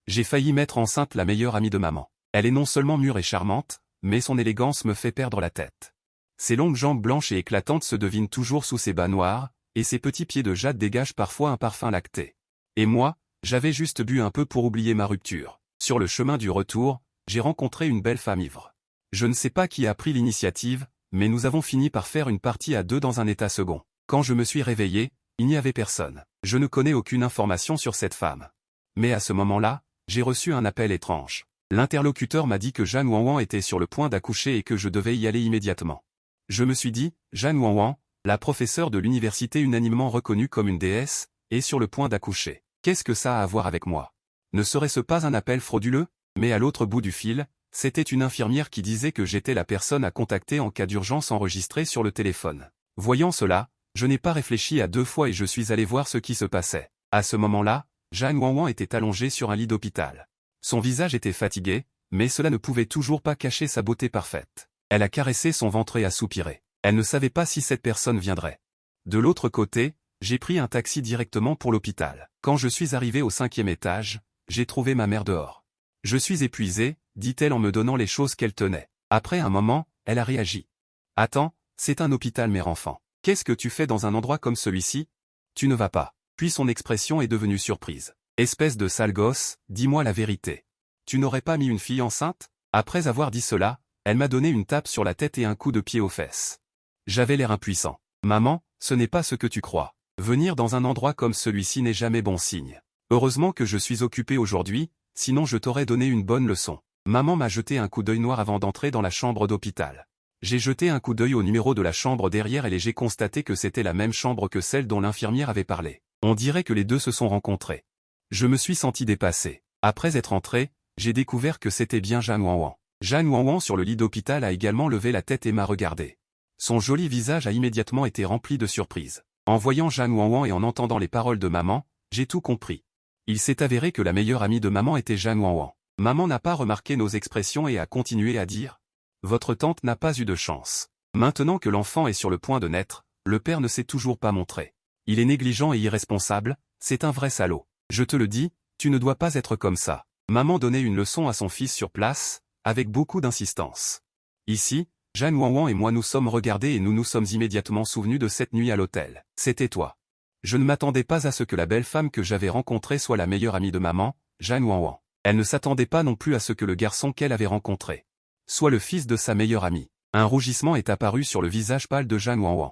J'ai failli mettre enceinte la meilleure amie de maman. Elle est non seulement mûre et charmante, mais son élégance me fait perdre la tête. Ses longues jambes blanches et éclatantes se devinent toujours sous ses bas noirs, et ses petits pieds de jade dégagent parfois un parfum lacté. Et moi, j'avais juste bu un peu pour oublier ma rupture. Sur le chemin du retour, j'ai rencontré une belle femme ivre. Je ne sais pas qui a pris l'initiative, mais nous avons fini par faire une partie à deux dans un état second. Quand je me suis réveillé, il n'y avait personne. Je ne connais aucune information sur cette femme. Mais à ce moment-là, j'ai reçu un appel étrange. L'interlocuteur m'a dit que Jeanne Wanwan était sur le point d'accoucher et que je devais y aller immédiatement. Je me suis dit, Jeanne Wanwan, la professeure de l'université unanimement reconnue comme une déesse, est sur le point d'accoucher. Qu'est-ce que ça a à voir avec moi? Ne serait-ce pas un appel frauduleux? Mais à l'autre bout du fil, c'était une infirmière qui disait que j'étais la personne à contacter en cas d'urgence enregistrée sur le téléphone. Voyant cela, je n'ai pas réfléchi à deux fois et je suis allé voir ce qui se passait. À ce moment-là, Jeanne Wanwan était allongée sur un lit d'hôpital. Son visage était fatigué, mais cela ne pouvait toujours pas cacher sa beauté parfaite. Elle a caressé son ventre et a soupiré. Elle ne savait pas si cette personne viendrait. De l'autre côté, j'ai pris un taxi directement pour l'hôpital. Quand je suis arrivé au 5e étage, j'ai trouvé ma mère dehors. « Je suis épuisée », dit-elle en me donnant les choses qu'elle tenait. Après un moment, elle a réagi. « Attends, c'est un hôpital mère-enfant. Qu'est-ce que tu fais dans un endroit comme celui-ci? Tu ne vas pas. » Puis son expression est devenue surprise. « Espèce de sale gosse, dis-moi la vérité. Tu n'aurais pas mis une fille enceinte ?» Après avoir dit cela, elle m'a donné une tape sur la tête et un coup de pied aux fesses. J'avais l'air impuissant. « Maman, ce n'est pas ce que tu crois. Venir dans un endroit comme celui-ci n'est jamais bon signe. Heureusement que je suis occupé aujourd'hui, sinon je t'aurais donné une bonne leçon. » Maman m'a jeté un coup d'œil noir avant d'entrer dans la chambre d'hôpital. J'ai jeté un coup d'œil au numéro de la chambre derrière elle et j'ai constaté que c'était la même chambre que celle dont l'infirmière avait parlé. On dirait que les deux se sont rencontrés. Je me suis senti dépassé. Après être entré, j'ai découvert que c'était bien Jeanne Wanwan. Jeanne Wanwan sur le lit d'hôpital a également levé la tête et m'a regardé. Son joli visage a immédiatement été rempli de surprise. En voyant Jeanne Wanwan et en entendant les paroles de maman, j'ai tout compris. Il s'est avéré que la meilleure amie de maman était Jeanne Wanwan. Maman n'a pas remarqué nos expressions et a continué à dire « Votre tante n'a pas eu de chance. Maintenant que l'enfant est sur le point de naître, le père ne s'est toujours pas montré. Il est négligent et irresponsable, c'est un vrai salaud. Je te le dis, tu ne dois pas être comme ça. » Maman donnait une leçon à son fils sur place, avec beaucoup d'insistance. Ici, Jeanne Wanwan et moi nous sommes regardés et nous nous sommes immédiatement souvenus de cette nuit à l'hôtel. C'était toi. Je ne m'attendais pas à ce que la belle femme que j'avais rencontrée soit la meilleure amie de maman, Jeanne Wanwan. Elle ne s'attendait pas non plus à ce que le garçon qu'elle avait rencontré soit le fils de sa meilleure amie. Un rougissement est apparu sur le visage pâle de Jeanne Wanwan.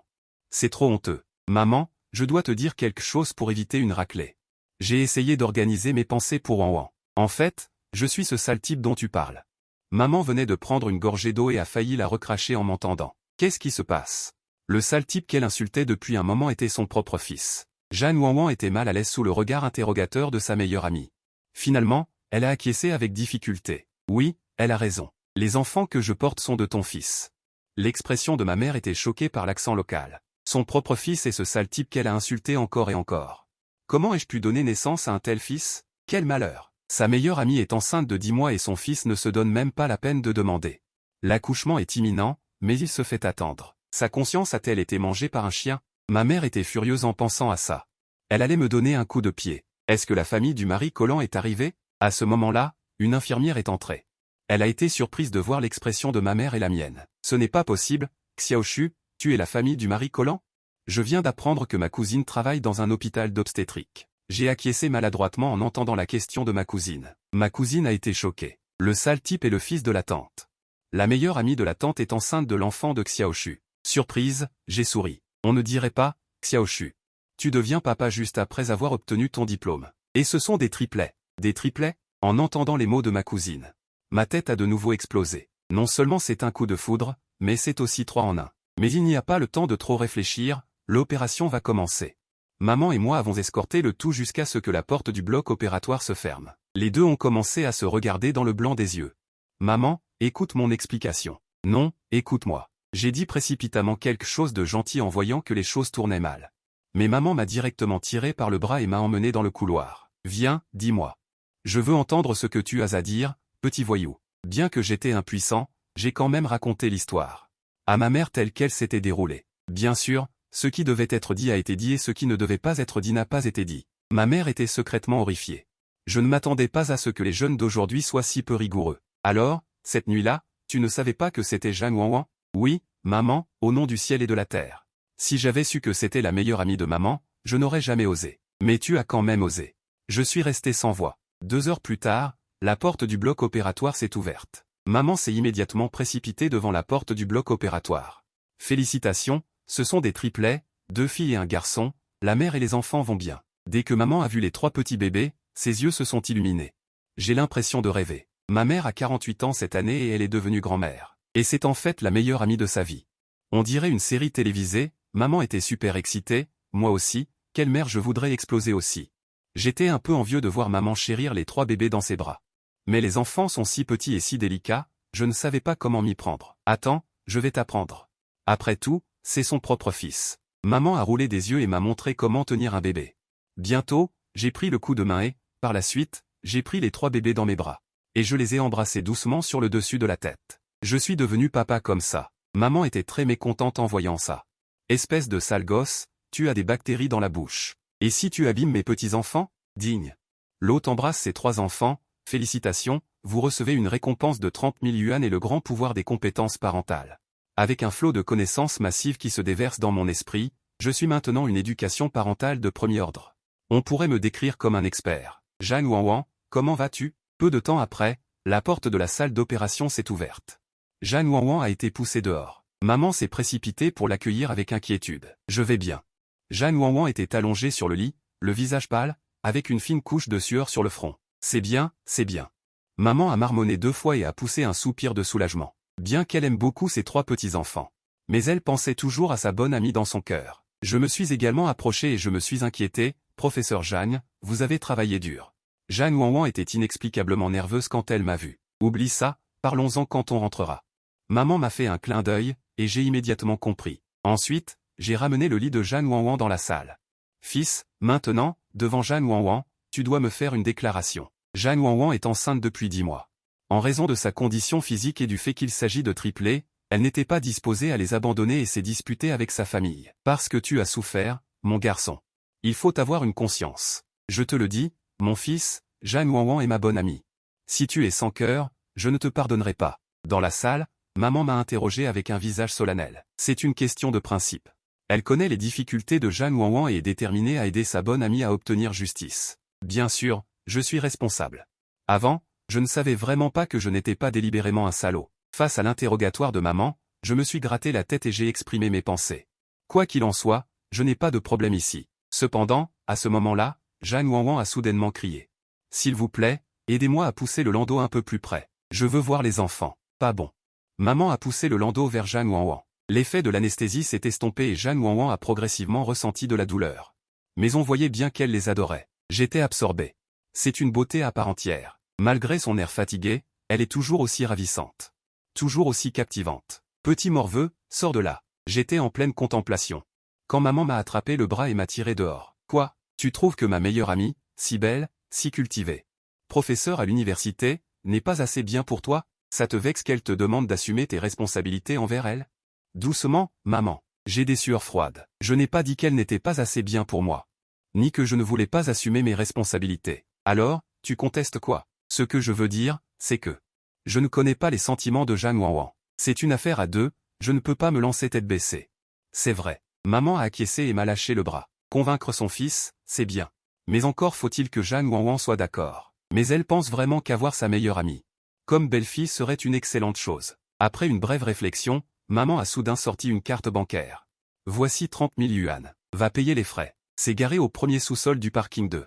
C'est trop honteux. Maman, je dois te dire quelque chose pour éviter une raclée. J'ai essayé d'organiser mes pensées pour Wanwan. En fait, je suis ce sale type dont tu parles. Maman venait de prendre une gorgée d'eau et a failli la recracher en m'entendant. Qu'est-ce qui se passe? Le sale type qu'elle insultait depuis un moment était son propre fils. Jeanne Wanwan était mal à l'aise sous le regard interrogateur de sa meilleure amie. Finalement, elle a acquiescé avec difficulté. Oui, elle a raison. Les enfants que je porte sont de ton fils. L'expression de ma mère était choquée par l'accent local. Son propre fils est ce sale type qu'elle a insulté encore et encore. Comment ai-je pu donner naissance à un tel fils? Quel malheur! Sa meilleure amie est enceinte de 10 mois et son fils ne se donne même pas la peine de demander. L'accouchement est imminent, mais il se fait attendre. Sa conscience a-t-elle été mangée par un chien? Ma mère était furieuse en pensant à ça. Elle allait me donner un coup de pied. Est-ce que la famille du mari Collant est arrivée? À ce moment-là, une infirmière est entrée. Elle a été surprise de voir l'expression de ma mère et la mienne. Ce n'est pas possible, Xiaoshu, tu es la famille du mari Collant? Je viens d'apprendre que ma cousine travaille dans un hôpital d'obstétrique. J'ai acquiescé maladroitement en entendant la question de ma cousine. Ma cousine a été choquée. Le sale type est le fils de la tante. La meilleure amie de la tante est enceinte de l'enfant de Xiaoshu. Surprise, j'ai souri. On ne dirait pas, Xiaoshu. Tu deviens papa juste après avoir obtenu ton diplôme. Et ce sont des triplets. Des triplets? En entendant les mots de ma cousine. Ma tête a de nouveau explosé. Non seulement c'est un coup de foudre, mais c'est aussi 3 en 1. Mais il n'y a pas le temps de trop réfléchir, l'opération va commencer. Maman et moi avons escorté le tout jusqu'à ce que la porte du bloc opératoire se ferme. Les deux ont commencé à se regarder dans le blanc des yeux. Maman, écoute mon explication. Non, écoute-moi. J'ai dit précipitamment quelque chose de gentil en voyant que les choses tournaient mal. Mais maman m'a directement tiré par le bras et m'a emmené dans le couloir. Viens, dis-moi. Je veux entendre ce que tu as à dire, petit voyou. Bien que j'étais impuissant, j'ai quand même raconté l'histoire à ma mère telle qu'elle s'était déroulée. Bien sûr, ce qui devait être dit a été dit et ce qui ne devait pas être dit n'a pas été dit. Ma mère était secrètement horrifiée. Je ne m'attendais pas à ce que les jeunes d'aujourd'hui soient si peu rigoureux. Alors, cette nuit-là, tu ne savais pas que c'était Jeanne Wanwan? Oui, maman, au nom du ciel et de la terre. Si j'avais su que c'était la meilleure amie de maman, je n'aurais jamais osé. Mais tu as quand même osé. Je suis resté sans voix. 2 heures plus tard, la porte du bloc opératoire s'est ouverte. Maman s'est immédiatement précipitée devant la porte du bloc opératoire. Félicitations, ce sont des triplets, 2 filles et un garçon, la mère et les enfants vont bien. Dès que maman a vu les 3 petits bébés, ses yeux se sont illuminés. J'ai l'impression de rêver. Ma mère a 48 ans cette année et elle est devenue grand-mère. Et c'est en fait la meilleure amie de sa vie. On dirait une série télévisée, maman était super excitée, moi aussi, quelle mère je voudrais exploser aussi. J'étais un peu envieux de voir maman chérir les 3 bébés dans ses bras. Mais les enfants sont si petits et si délicats, je ne savais pas comment m'y prendre. Attends, je vais t'apprendre. Après tout, c'est son propre fils. Maman a roulé des yeux et m'a montré comment tenir un bébé. Bientôt, j'ai pris le coup de main et, par la suite, j'ai pris les 3 bébés dans mes bras. Et je les ai embrassés doucement sur le dessus de la tête. Je suis devenu papa comme ça. Maman était très mécontente en voyant ça. Espèce de sale gosse, tu as des bactéries dans la bouche. Et si tu abîmes mes petits-enfants? Digne. L'hôte embrasse ses 3 enfants, félicitations, vous recevez une récompense de 30 000 yuan et le grand pouvoir des compétences parentales. Avec un flot de connaissances massives qui se déverse dans mon esprit, je suis maintenant une éducation parentale de premier ordre. On pourrait me décrire comme un expert. Jeanne Wanwan, comment vas-tu? Peu de temps après, la porte de la salle d'opération s'est ouverte. Jeanne Wanwan a été poussée dehors. Maman s'est précipitée pour l'accueillir avec inquiétude. Je vais bien. Jeanne Wanwan était allongée sur le lit, le visage pâle, avec une fine couche de sueur sur le front. C'est bien, c'est bien. Maman a marmonné 2 fois et a poussé un soupir de soulagement. Bien qu'elle aime beaucoup ses 3 petits-enfants. Mais elle pensait toujours à sa bonne amie dans son cœur. Je me suis également approché et je me suis inquiété, professeur Jeanne, vous avez travaillé dur. Jeanne Wanwan était inexplicablement nerveuse quand elle m'a vu. Oublie ça, parlons-en quand on rentrera. Maman m'a fait un clin d'œil, et j'ai immédiatement compris. Ensuite, j'ai ramené le lit de Jeanne Wanwan dans la salle. Fils, maintenant, devant Jeanne Wanwan, tu dois me faire une déclaration. Jeanne Wanwan est enceinte depuis 10 mois. En raison de sa condition physique et du fait qu'il s'agit de triplés, elle n'était pas disposée à les abandonner et s'est disputée avec sa famille. Parce que tu as souffert, mon garçon. Il faut avoir une conscience. Je te le dis, mon fils, Jeanne Wanwan est ma bonne amie. Si tu es sans cœur, je ne te pardonnerai pas. Dans la salle, maman m'a interrogé avec un visage solennel. C'est une question de principe. Elle connaît les difficultés de Jeanne Wanwan et est déterminée à aider sa bonne amie à obtenir justice. Bien sûr, je suis responsable. Avant, je ne savais vraiment pas que je n'étais pas délibérément un salaud. Face à l'interrogatoire de maman, je me suis gratté la tête et j'ai exprimé mes pensées. Quoi qu'il en soit, je n'ai pas de problème ici. Cependant, à ce moment-là, Jeanne Wanwan a soudainement crié. S'il vous plaît, aidez-moi à pousser le landau un peu plus près. Je veux voir les enfants. Pas bon. Maman a poussé le landau vers Jeanne Wanwan. L'effet de l'anesthésie s'est estompé et Jeanne Wanwan a progressivement ressenti de la douleur. Mais on voyait bien qu'elle les adorait. J'étais absorbé. C'est une beauté à part entière. Malgré son air fatigué, elle est toujours aussi ravissante. Toujours aussi captivante. Petit morveux, sors de là. J'étais en pleine contemplation. Quand maman m'a attrapé le bras et m'a tiré dehors. Quoi? Tu trouves que ma meilleure amie, si belle, si cultivée, professeure à l'université, n'est pas assez bien pour toi? Ça te vexe qu'elle te demande d'assumer tes responsabilités envers elle? Doucement, maman. J'ai des sueurs froides. Je n'ai pas dit qu'elle n'était pas assez bien pour moi. Ni que je ne voulais pas assumer mes responsabilités. Alors, tu contestes quoi? Ce que je veux dire, c'est que je ne connais pas les sentiments de Jeanne Wanwan. C'est une affaire à 2, je ne peux pas me lancer tête baissée. C'est vrai. Maman a acquiescé et m'a lâché le bras. Convaincre son fils, c'est bien. Mais encore faut-il que Jeanne Wanwan soit d'accord. Mais elle pense vraiment qu'avoir sa meilleure amie comme belle-fille serait une excellente chose. Après une brève réflexion, maman a soudain sorti une carte bancaire. Voici 30 000 yuan. Va payer les frais. C'est garé au premier sous-sol du parking 2.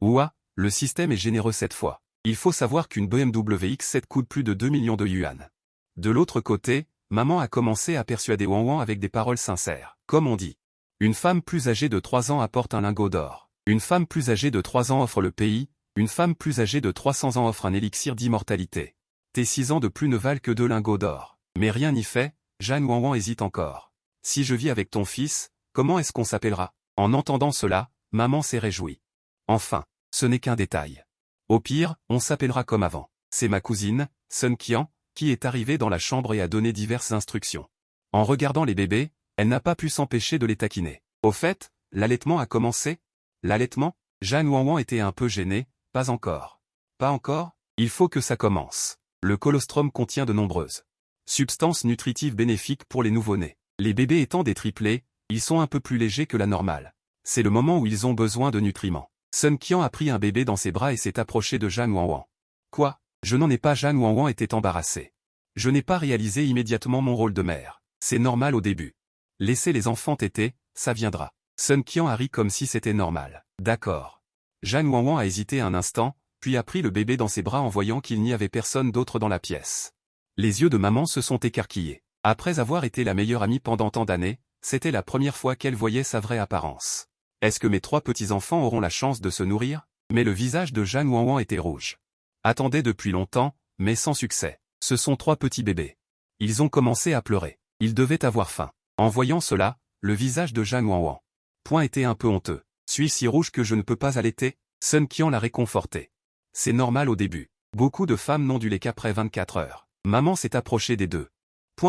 Ouah, le système est généreux cette fois. Il faut savoir qu'une BMW X7 coûte plus de 2 millions de yuan. De l'autre côté, maman a commencé à persuader Wanwan avec des paroles sincères. Comme on dit. Une femme plus âgée de 3 ans apporte un lingot d'or. Une femme plus âgée de 3 ans offre le pays. Une femme plus âgée de 300 ans offre un élixir d'immortalité. Tes 6 ans de plus ne valent que 2 lingots d'or. Mais rien n'y fait, Jeanne Wanwan hésite encore. Si je vis avec ton fils, comment est-ce qu'on s'appellera? En entendant cela, maman s'est réjouie. Enfin, ce n'est qu'un détail. Au pire, on s'appellera comme avant. C'est ma cousine, Sun Qian, qui est arrivée dans la chambre et a donné diverses instructions. En regardant les bébés, elle n'a pas pu s'empêcher de les taquiner. Au fait, l'allaitement a commencé? L'allaitement? Jeanne Wanwan était un peu gênée, Pas encore. Pas encore? Il faut que ça commence. Le colostrum contient de nombreuses substances nutritives bénéfiques pour les nouveau-nés. Les bébés étant des triplés, ils sont un peu plus légers que la normale. C'est le moment où ils ont besoin de nutriments. Sun Qian a pris un bébé dans ses bras et s'est approché de Zhang Wanwan. Quoi? Je n'en ai pas. Zhang Wanwan était embarrassé. Je n'ai pas réalisé immédiatement mon rôle de mère. C'est normal au début. Laissez les enfants téter, ça viendra. Sun Qian a ri comme si c'était normal. D'accord. Zhang Wanwan a hésité un instant, puis a pris le bébé dans ses bras en voyant qu'il n'y avait personne d'autre dans la pièce. Les yeux de maman se sont écarquillés. Après avoir été la meilleure amie pendant tant d'années, c'était la première fois qu'elle voyait sa vraie apparence. Est-ce que mes 3 petits-enfants auront la chance de se nourrir? Mais le visage de Zhang Wanwan était rouge. Attendait depuis longtemps, mais sans succès. Ce sont 3 petits bébés. Ils ont commencé à pleurer. Ils devaient avoir faim. En voyant cela, le visage de Zhang Wanwan était un peu honteux. Suis-je si rouge que je ne peux pas allaiter? Sun Qian l'a réconforté. C'est normal au début. Beaucoup de femmes n'ont du lait qu'après 24 heures. Maman s'est approchée des 2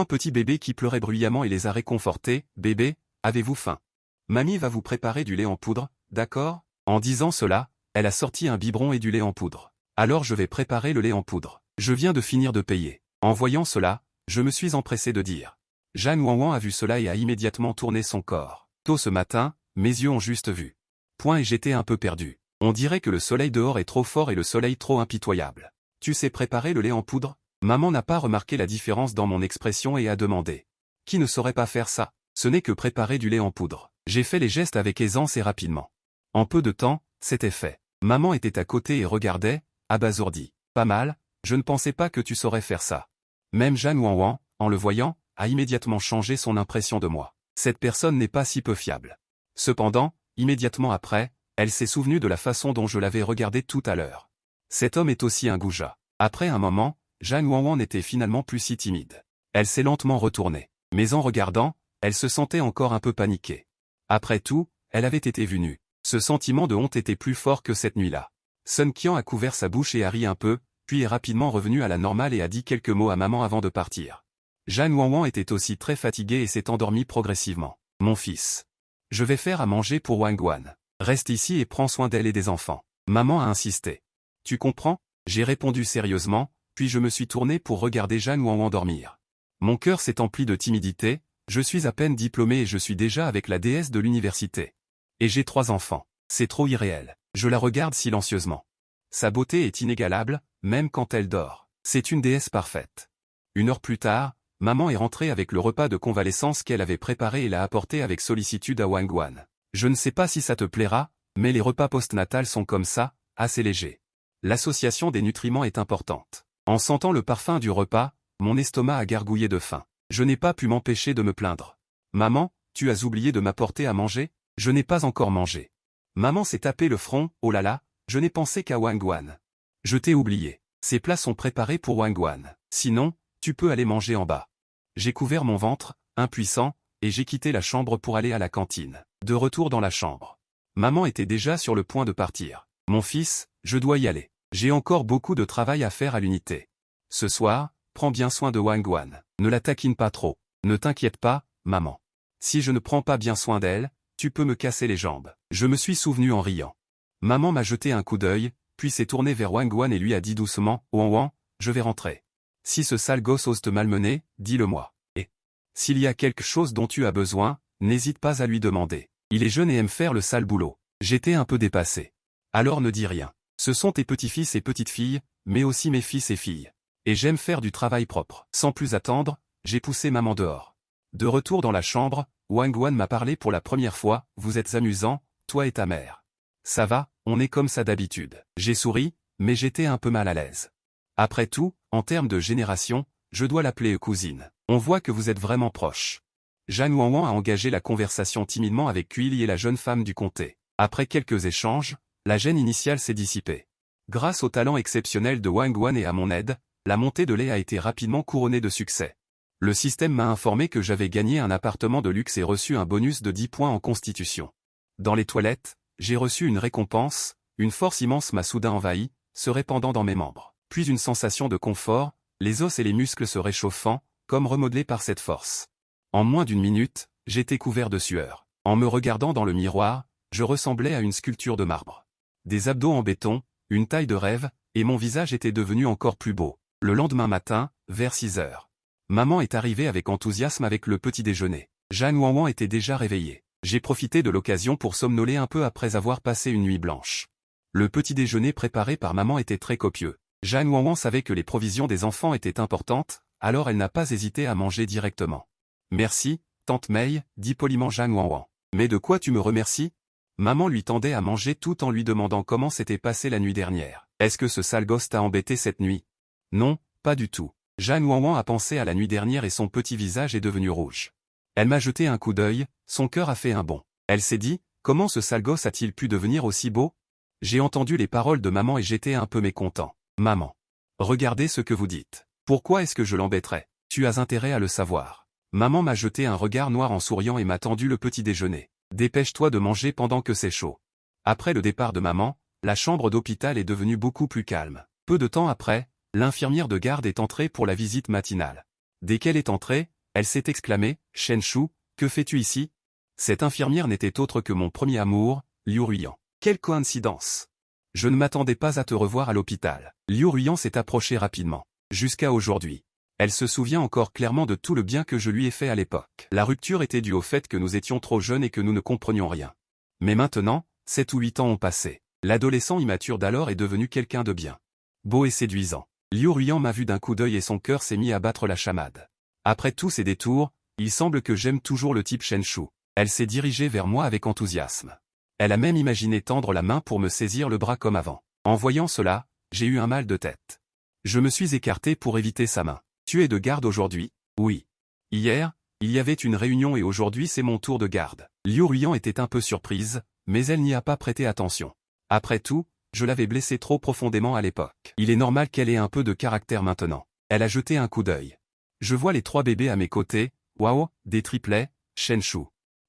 petits bébés qui pleuraient bruyamment et les a réconfortés. Bébé, avez-vous faim? Mamie va vous préparer du lait en poudre, d'accord? En disant cela, elle a sorti un biberon et du lait en poudre. Alors je vais préparer le lait en poudre. Je viens de finir de payer. En voyant cela, je me suis empressé de dire. Zhang Wanwan a vu cela et a immédiatement tourné son corps. Tôt ce matin, mes yeux ont juste vu. Et j'étais un peu perdu. On dirait que le soleil dehors est trop fort et le soleil trop impitoyable. Tu sais préparer le lait en poudre? Maman n'a pas remarqué la différence dans mon expression et a demandé. Qui ne saurait pas faire ça? Ce n'est que préparer du lait en poudre. J'ai fait les gestes avec aisance et rapidement. En peu de temps, c'était fait. Maman était à côté et regardait, abasourdie. Pas mal, je ne pensais pas que tu saurais faire ça. Même Zhang Wanwan, en le voyant, a immédiatement changé son impression de moi. Cette personne n'est pas si peu fiable. Cependant, immédiatement après, elle s'est souvenue de la façon dont je l'avais regardé tout à l'heure. Cet homme est aussi un goujat. Après un moment, Zhang Wanwan n'était finalement plus si timide. Elle s'est lentement retournée. Mais en regardant, elle se sentait encore un peu paniquée. Après tout, elle avait été vue nue. Ce sentiment de honte était plus fort que cette nuit-là. Sun Qian a couvert sa bouche et a ri un peu, puis est rapidement revenu à la normale et a dit quelques mots à maman avant de partir. Zhang Wanwan était aussi très fatiguée et s'est endormie progressivement. Mon fils. Je vais faire à manger pour Wang Guan. Reste ici et prends soin d'elle et des enfants. Maman a insisté. Tu comprends? J'ai répondu sérieusement, puis je me suis tourné pour regarder Zhang Wanwan dormir. Mon cœur s'est empli de timidité, je suis à peine diplômé et je suis déjà avec la déesse de l'université. Et j'ai 3 enfants. C'est trop irréel. Je la regarde silencieusement. Sa beauté est inégalable, même quand elle dort. C'est une déesse parfaite. 1 heure plus tard, maman est rentrée avec le repas de convalescence qu'elle avait préparé et l'a apporté avec sollicitude à Wang Guan. Je ne sais pas si ça te plaira, mais les repas postnatals sont comme ça, assez légers. L'association des nutriments est importante. En sentant le parfum du repas, mon estomac a gargouillé de faim. Je n'ai pas pu m'empêcher de me plaindre. Maman, tu as oublié de m'apporter à manger? Je n'ai pas encore mangé. Maman s'est tapé le front, oh là là, je n'ai pensé qu'à Wang Guan. Je t'ai oublié. Ces plats sont préparés pour Wang Guan. Sinon, tu peux aller manger en bas. J'ai couvert mon ventre, impuissant, et j'ai quitté la chambre pour aller à la cantine. De retour dans la chambre. Maman était déjà sur le point de partir. Mon fils, je dois y aller. J'ai encore beaucoup de travail à faire à l'unité. Ce soir, prends bien soin de Wang Guan. Ne la taquine pas trop. Ne t'inquiète pas, maman. Si je ne prends pas bien soin d'elle, tu peux me casser les jambes. Je me suis souvenu en riant. Maman m'a jeté un coup d'œil, puis s'est tournée vers Wang Guan et lui a dit doucement, Wanwan, je vais rentrer. Si ce sale gosse ose te malmener, dis-le-moi. Et s'il y a quelque chose dont tu as besoin, n'hésite pas à lui demander. Il est jeune et aime faire le sale boulot. J'étais un peu dépassé. Alors ne dis rien. Ce sont tes petits-fils et petites-filles, mais aussi mes fils et filles. Et j'aime faire du travail propre. Sans plus attendre, j'ai poussé maman dehors. De retour dans la chambre, Wang Guan m'a parlé pour la première fois, vous êtes amusant, toi et ta mère. Ça va, on est comme ça d'habitude. J'ai souri, mais j'étais un peu mal à l'aise. Après tout, en termes de génération, je dois l'appeler cousine. On voit que vous êtes vraiment proches. Zhang Wanwan a engagé la conversation timidement avec Kui et la jeune femme du comté. Après quelques échanges, la gêne initiale s'est dissipée. Grâce au talent exceptionnel de Wang Guan et à mon aide, la montée de lait a été rapidement couronnée de succès. Le système m'a informé que j'avais gagné un appartement de luxe et reçu un bonus de 10 points en constitution. Dans les toilettes, j'ai reçu une récompense, une force immense m'a soudain envahi, se répandant dans mes membres. Puis une sensation de confort, les os et les muscles se réchauffant, comme remodelés par cette force. En moins d'1 minute, j'étais couvert de sueur. En me regardant dans le miroir, je ressemblais à une sculpture de marbre. Des abdos en béton, une taille de rêve, et mon visage était devenu encore plus beau. Le lendemain matin, vers 6 heures. Maman est arrivée avec enthousiasme avec le petit déjeuner. Jeanne Wanwan était déjà réveillée. J'ai profité de l'occasion pour somnoler un peu après avoir passé une nuit blanche. Le petit déjeuner préparé par maman était très copieux. Jeanne Wanwan savait que les provisions des enfants étaient importantes, alors elle n'a pas hésité à manger directement. Merci, tante May, dit poliment Jeanne Wanwan. Mais de quoi tu me remercies? Maman lui tendait à manger tout en lui demandant comment s'était passée la nuit dernière. Est-ce que ce sale gosse t'a embêté cette nuit? Non, pas du tout. Jeanne Wanwan a pensé à la nuit dernière et son petit visage est devenu rouge. Elle m'a jeté un coup d'œil, son cœur a fait un bond. Elle s'est dit, comment ce sale gosse a-t-il pu devenir aussi beau? J'ai entendu les paroles de maman et j'étais un peu mécontent. Maman. Regardez ce que vous dites. Pourquoi est-ce que je l'embêterais? Tu as intérêt à le savoir. Maman m'a jeté un regard noir en souriant et m'a tendu le petit déjeuner. Dépêche-toi de manger pendant que c'est chaud. Après le départ de maman, la chambre d'hôpital est devenue beaucoup plus calme. Peu de temps après, l'infirmière de garde est entrée pour la visite matinale. Dès qu'elle est entrée, elle s'est exclamée, « Shen Shu, que fais-tu ici ?» Cette infirmière n'était autre que mon premier amour, Liu Ruyan. Quelle coïncidence! Je ne m'attendais pas à te revoir à l'hôpital. Liu Ruyan s'est approchée rapidement. Jusqu'à aujourd'hui. Elle se souvient encore clairement de tout le bien que je lui ai fait à l'époque. La rupture était due au fait que nous étions trop jeunes et que nous ne comprenions rien. Mais maintenant, 7 ou 8 ans ont passé. L'adolescent immature d'alors est devenu quelqu'un de bien. Beau et séduisant. Liu Ruyan m'a vu d'un coup d'œil et son cœur s'est mis à battre la chamade. Après tous ces détours, il semble que j'aime toujours le type Shen Shu. Elle s'est dirigée vers moi avec enthousiasme. Elle a même imaginé tendre la main pour me saisir le bras comme avant. En voyant cela, j'ai eu un mal de tête. Je me suis écarté pour éviter sa main. Tu es de garde aujourd'hui? Oui. Hier, il y avait une réunion et aujourd'hui c'est mon tour de garde. Liu Ruyan était un peu surprise, mais elle n'y a pas prêté attention. Après tout, je l'avais blessée trop profondément à l'époque. Il est normal qu'elle ait un peu de caractère maintenant. Elle a jeté un coup d'œil. Je vois les 3 bébés à mes côtés, waouh, des triplets, Shen Shu.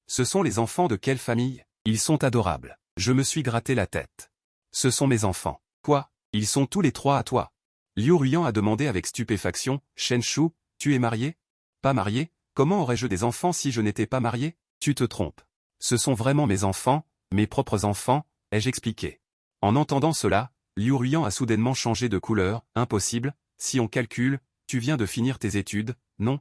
Ce sont les enfants de quelle famille? Ils sont adorables. Je me suis gratté la tête. Ce sont mes enfants. Quoi? Ils sont tous les 3 à toi? Liu Ruyan a demandé avec stupéfaction, Shen Shu, tu es marié? Pas marié? Comment aurais-je des enfants si je n'étais pas marié? Tu te trompes. Ce sont vraiment mes enfants, mes propres enfants, ai-je expliqué. En entendant cela, Liu Ruyan a soudainement changé de couleur. Impossible, si on calcule, tu viens de finir tes études, non?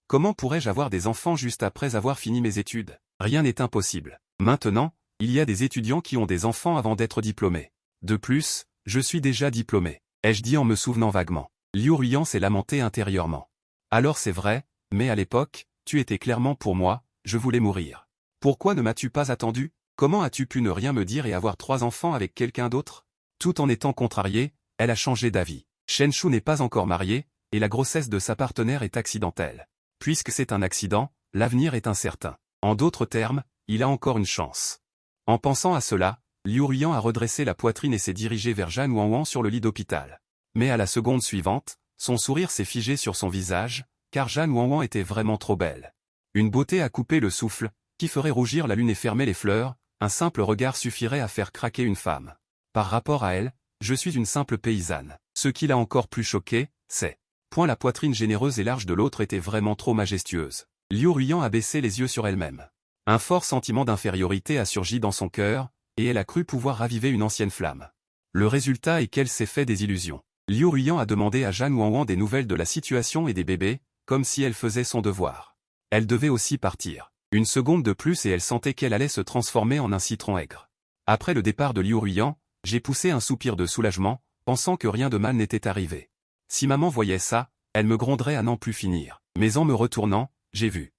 Comment pourrais-je avoir des enfants juste après avoir fini mes études? Rien n'est impossible. Maintenant, il y a des étudiants qui ont des enfants avant d'être diplômés. De plus, je suis déjà diplômé, ai-je dit en me souvenant vaguement. Liu Ruyan s'est lamenté intérieurement. Alors c'est vrai, mais à l'époque, tu étais clairement pour moi, je voulais mourir. Pourquoi ne m'as-tu pas attendu? Comment as-tu pu ne rien me dire et avoir 3 enfants avec quelqu'un d'autre? Tout en étant contrariée, elle a changé d'avis. Shen Shu n'est pas encore marié, et la grossesse de sa partenaire est accidentelle. Puisque c'est un accident, l'avenir est incertain. En d'autres termes, il a encore une chance. En pensant à cela, Liu Ruyan a redressé la poitrine et s'est dirigé vers Jeanne Wanwan sur le lit d'hôpital. Mais à la seconde suivante, son sourire s'est figé sur son visage, car Jeanne Wanwan était vraiment trop belle. Une beauté à couper le souffle, qui ferait rougir la lune et fermer les fleurs, un simple regard suffirait à faire craquer une femme. Par rapport à elle, je suis une simple paysanne. Ce qui l'a encore plus choqué, c'est point la poitrine généreuse et large de l'autre était vraiment trop majestueuse. Liu Ruyan a baissé les yeux sur elle-même. Un fort sentiment d'infériorité a surgi dans son cœur, et elle a cru pouvoir raviver une ancienne flamme. Le résultat est qu'elle s'est fait des illusions. Liu Ruyan a demandé à Jeanne Wanwan des nouvelles de la situation et des bébés, comme si elle faisait son devoir. Elle devait aussi partir. Une seconde de plus et elle sentait qu'elle allait se transformer en un citron aigre. Après le départ de Liu Ruyan, j'ai poussé un soupir de soulagement, pensant que rien de mal n'était arrivé. Si maman voyait ça, elle me gronderait à n'en plus finir. Mais en me retournant, j'ai vu.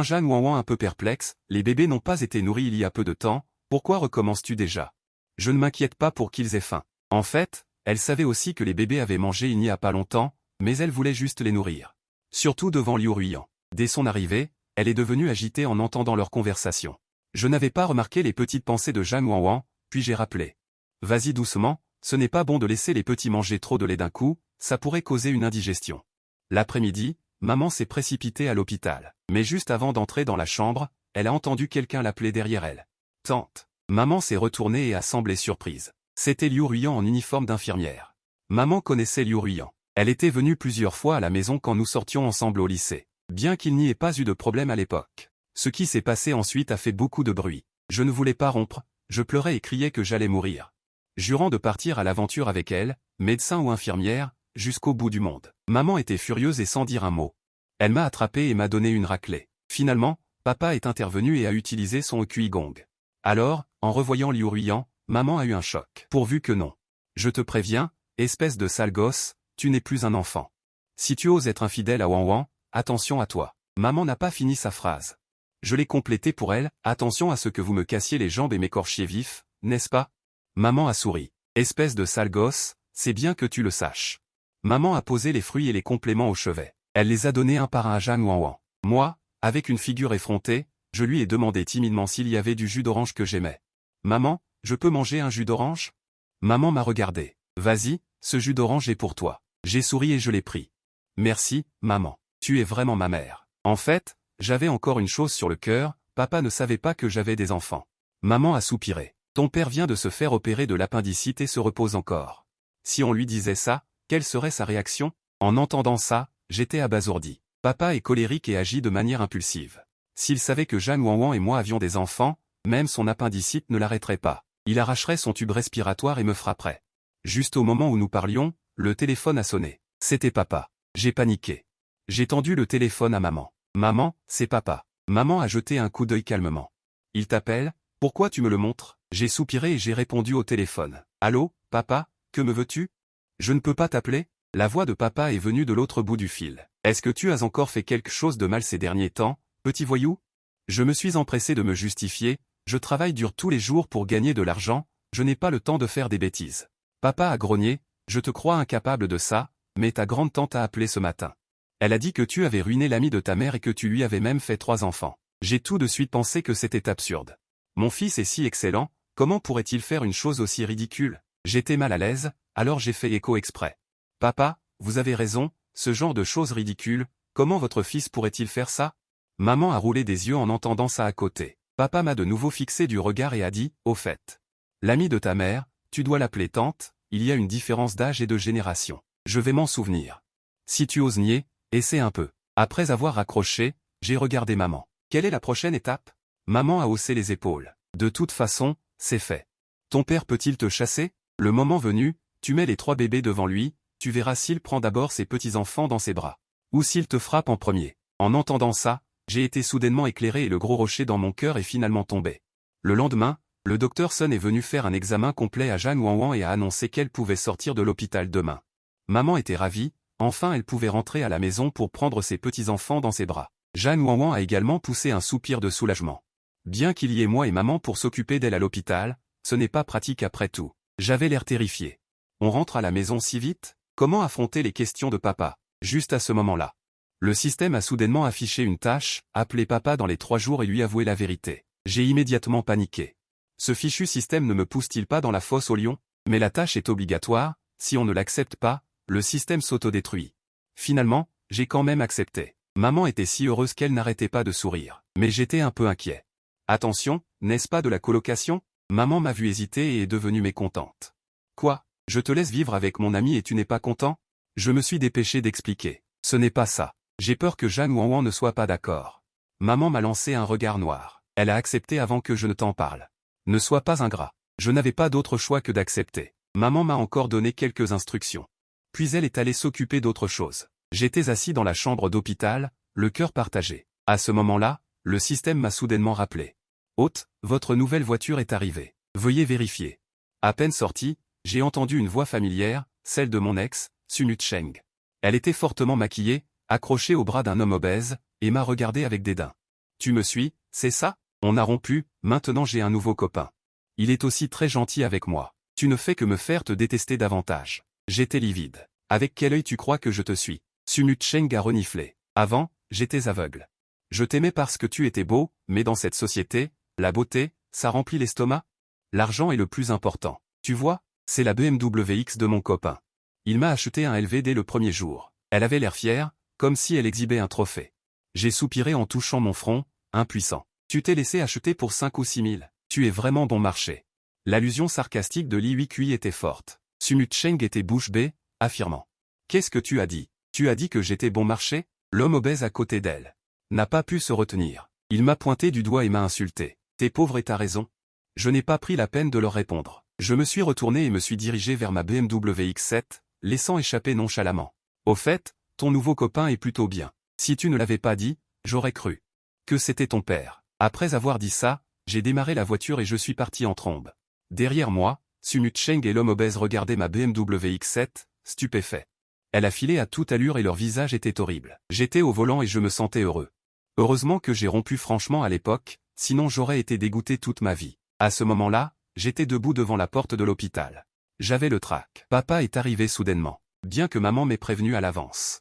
Jeanne Wanwan un peu perplexe, les bébés n'ont pas été nourris il y a peu de temps, pourquoi recommences-tu déjà? Je ne m'inquiète pas pour qu'ils aient faim. En fait, elle savait aussi que les bébés avaient mangé il n'y a pas longtemps, mais elle voulait juste les nourrir. Surtout devant Liu Ruyan. Dès son arrivée, elle est devenue agitée en entendant leur conversation. Je n'avais pas remarqué les petites pensées de Jeanne Wanwan, puis j'ai rappelé. Vas-y doucement, ce n'est pas bon de laisser les petits manger trop de lait d'un coup, ça pourrait causer une indigestion. L'après-midi, maman s'est précipitée à l'hôpital. Mais juste avant d'entrer dans la chambre, elle a entendu quelqu'un l'appeler derrière elle. Tante. Maman s'est retournée et a semblé surprise. C'était Liu Ruyan en uniforme d'infirmière. Maman connaissait Liu Ruyan. Elle était venue plusieurs fois à la maison quand nous sortions ensemble au lycée. Bien qu'il n'y ait pas eu de problème à l'époque. Ce qui s'est passé ensuite a fait beaucoup de bruit. Je ne voulais pas rompre, je pleurais et criais que j'allais mourir. jurant de partir à l'aventure avec elle, médecin ou infirmière, jusqu'au bout du monde. Maman était furieuse et sans dire un mot. Elle m'a attrapé et m'a donné une raclée. Finalement, papa est intervenu et a utilisé son Okyugong. Alors, en revoyant Liu Ruiyan, maman a eu un choc. Pourvu que non. Je te préviens, espèce de sale gosse, tu n'es plus un enfant. Si tu oses être infidèle à Wan Wan, attention à toi. Maman n'a pas fini sa phrase. Je l'ai complétée pour elle, attention à ce que vous me cassiez les jambes et m'écorchiez vif, n'est-ce pas? Maman a souri. Espèce de sale gosse, c'est bien que tu le saches. Maman a posé les fruits et les compléments au chevet. Elle les a donnés un par un à Zhang Wanwan. Moi, avec une figure effrontée, je lui ai demandé timidement s'il y avait du jus d'orange que j'aimais. Maman, je peux manger un jus d'orange? Maman m'a regardé. Vas-y, ce jus d'orange est pour toi. J'ai souri et je l'ai pris. Merci, maman. Tu es vraiment ma mère. En fait, j'avais encore une chose sur le cœur, papa ne savait pas que j'avais des enfants. Maman a soupiré. Ton père vient de se faire opérer de l'appendicite et se repose encore. Si on lui disait ça, quelle serait sa réaction? En entendant ça, j'étais abasourdi. Papa est colérique et agit de manière impulsive. S'il savait que Zhang Wanwan et moi avions des enfants, même son appendicite ne l'arrêterait pas. Il arracherait son tube respiratoire et me frapperait. Juste au moment où nous parlions, le téléphone a sonné. C'était papa. J'ai paniqué. J'ai tendu le téléphone à maman. Maman, c'est papa. Maman a jeté un coup d'œil calmement. Il t'appelle? Pourquoi tu me le montres? J'ai soupiré et j'ai répondu au téléphone. Allô, papa, que me veux-tu? Je ne peux pas t'appeler? La voix de papa est venue de l'autre bout du fil. Est-ce que tu as encore fait quelque chose de mal ces derniers temps, petit voyou? Je me suis empressé de me justifier, je travaille dur tous les jours pour gagner de l'argent, je n'ai pas le temps de faire des bêtises. Papa a grogné, je te crois incapable de ça, mais ta grande-tante a appelé ce matin. Elle a dit que tu avais ruiné l'ami de ta mère et que tu lui avais même fait 3 enfants. J'ai tout de suite pensé que c'était absurde. Mon fils est si excellent, comment pourrait-il faire une chose aussi ridicule? J'étais mal à l'aise, alors j'ai fait écho exprès. Papa, vous avez raison, ce genre de choses ridicules, comment votre fils pourrait-il faire ça? Maman a roulé des yeux en entendant ça à côté. Papa m'a de nouveau fixé du regard et a dit, au fait. L'ami de ta mère, tu dois l'appeler tante, il y a une différence d'âge et de génération. Je vais m'en souvenir. Si tu oses nier, essaie un peu. Après avoir raccroché, j'ai regardé maman. Quelle est la prochaine étape? Maman a haussé les épaules. De toute façon, c'est fait. Ton père peut-il te chasser? Le moment venu, tu mets les 3 bébés devant lui, tu verras s'il prend d'abord ses petits-enfants dans ses bras. Ou s'il te frappe en premier. En entendant ça, j'ai été soudainement éclairé et le gros rocher dans mon cœur est finalement tombé. Le lendemain, le docteur Sun est venu faire un examen complet à Zhang Wanwan et a annoncé qu'elle pouvait sortir de l'hôpital demain. Maman était ravie, enfin elle pouvait rentrer à la maison pour prendre ses petits-enfants dans ses bras. Zhang Wanwan a également poussé un soupir de soulagement. Bien qu'il y ait moi et maman pour s'occuper d'elle à l'hôpital, ce n'est pas pratique après tout. J'avais l'air terrifié. On rentre à la maison si vite? Comment affronter les questions de papa? Juste à ce moment-là. Le système a soudainement affiché une tâche, appeler papa dans les 3 jours et lui avouer la vérité. J'ai immédiatement paniqué. Ce fichu système ne me pousse-t-il pas dans la fosse au lion? Mais la tâche est obligatoire, si on ne l'accepte pas, le système s'autodétruit. Finalement, j'ai quand même accepté. Maman était si heureuse qu'elle n'arrêtait pas de sourire. Mais j'étais un peu inquiet. Attention, n'est-ce pas de la colocation? Maman m'a vu hésiter et est devenue mécontente. Quoi? Je te laisse vivre avec mon ami et tu n'es pas content? Je me suis dépêché d'expliquer. Ce n'est pas ça. J'ai peur que Zhang Wanwan ne soit pas d'accord. Maman m'a lancé un regard noir. Elle a accepté avant que je ne t'en parle. Ne sois pas ingrat. Je n'avais pas d'autre choix que d'accepter. Maman m'a encore donné quelques instructions. Puis elle est allée s'occuper d'autre chose. J'étais assis dans la chambre d'hôpital, le cœur partagé. À ce moment-là, le système m'a soudainement rappelé. Hôte, votre nouvelle voiture est arrivée. Veuillez vérifier. À peine sorti, j'ai entendu une voix familière, celle de mon ex, Sunut Cheng. Elle était fortement maquillée, accrochée au bras d'un homme obèse, et m'a regardé avec dédain. Tu me suis, c'est ça? On a rompu, maintenant j'ai un nouveau copain. Il est aussi très gentil avec moi. Tu ne fais que me faire te détester davantage. J'étais livide. Avec quel œil tu crois que je te suis? Sunut Cheng a reniflé. Avant, j'étais aveugle. Je t'aimais parce que tu étais beau, mais dans cette société, la beauté, ça remplit l'estomac? L'argent est le plus important. Tu vois, c'est la BMW X de mon copain. Il m'a acheté un LV dès le premier jour. Elle avait l'air fière, comme si elle exhibait un trophée. J'ai soupiré en touchant mon front, impuissant. Tu t'es laissé acheter pour 5 ou 6 000. Tu es vraiment bon marché. L'allusion sarcastique de Li Huikui était forte. Sunut Cheng était bouche bée, affirmant. Qu'est-ce que tu as dit? Tu as dit que j'étais bon marché? L'homme obèse à côté d'elle n'a pas pu se retenir. Il m'a pointé du doigt et m'a insulté. T'es pauvre et t'as raison. Je n'ai pas pris la peine de leur répondre. Je me suis retourné et me suis dirigé vers ma BMW X7, laissant échapper nonchalamment. Au fait, ton nouveau copain est plutôt bien. Si tu ne l'avais pas dit, j'aurais cru que c'était ton père. Après avoir dit ça, j'ai démarré la voiture et je suis parti en trombe. Derrière moi, Sumut Cheng et l'homme obèse regardaient ma BMW X7, stupéfaits. Elle a filé à toute allure et leur visage était horrible. J'étais au volant et je me sentais heureux. Heureusement que j'ai rompu franchement à l'époque, sinon j'aurais été dégoûté toute ma vie. À ce moment-là, j'étais debout devant la porte de l'hôpital. J'avais le trac. Papa est arrivé soudainement, bien que maman m'ait prévenu à l'avance.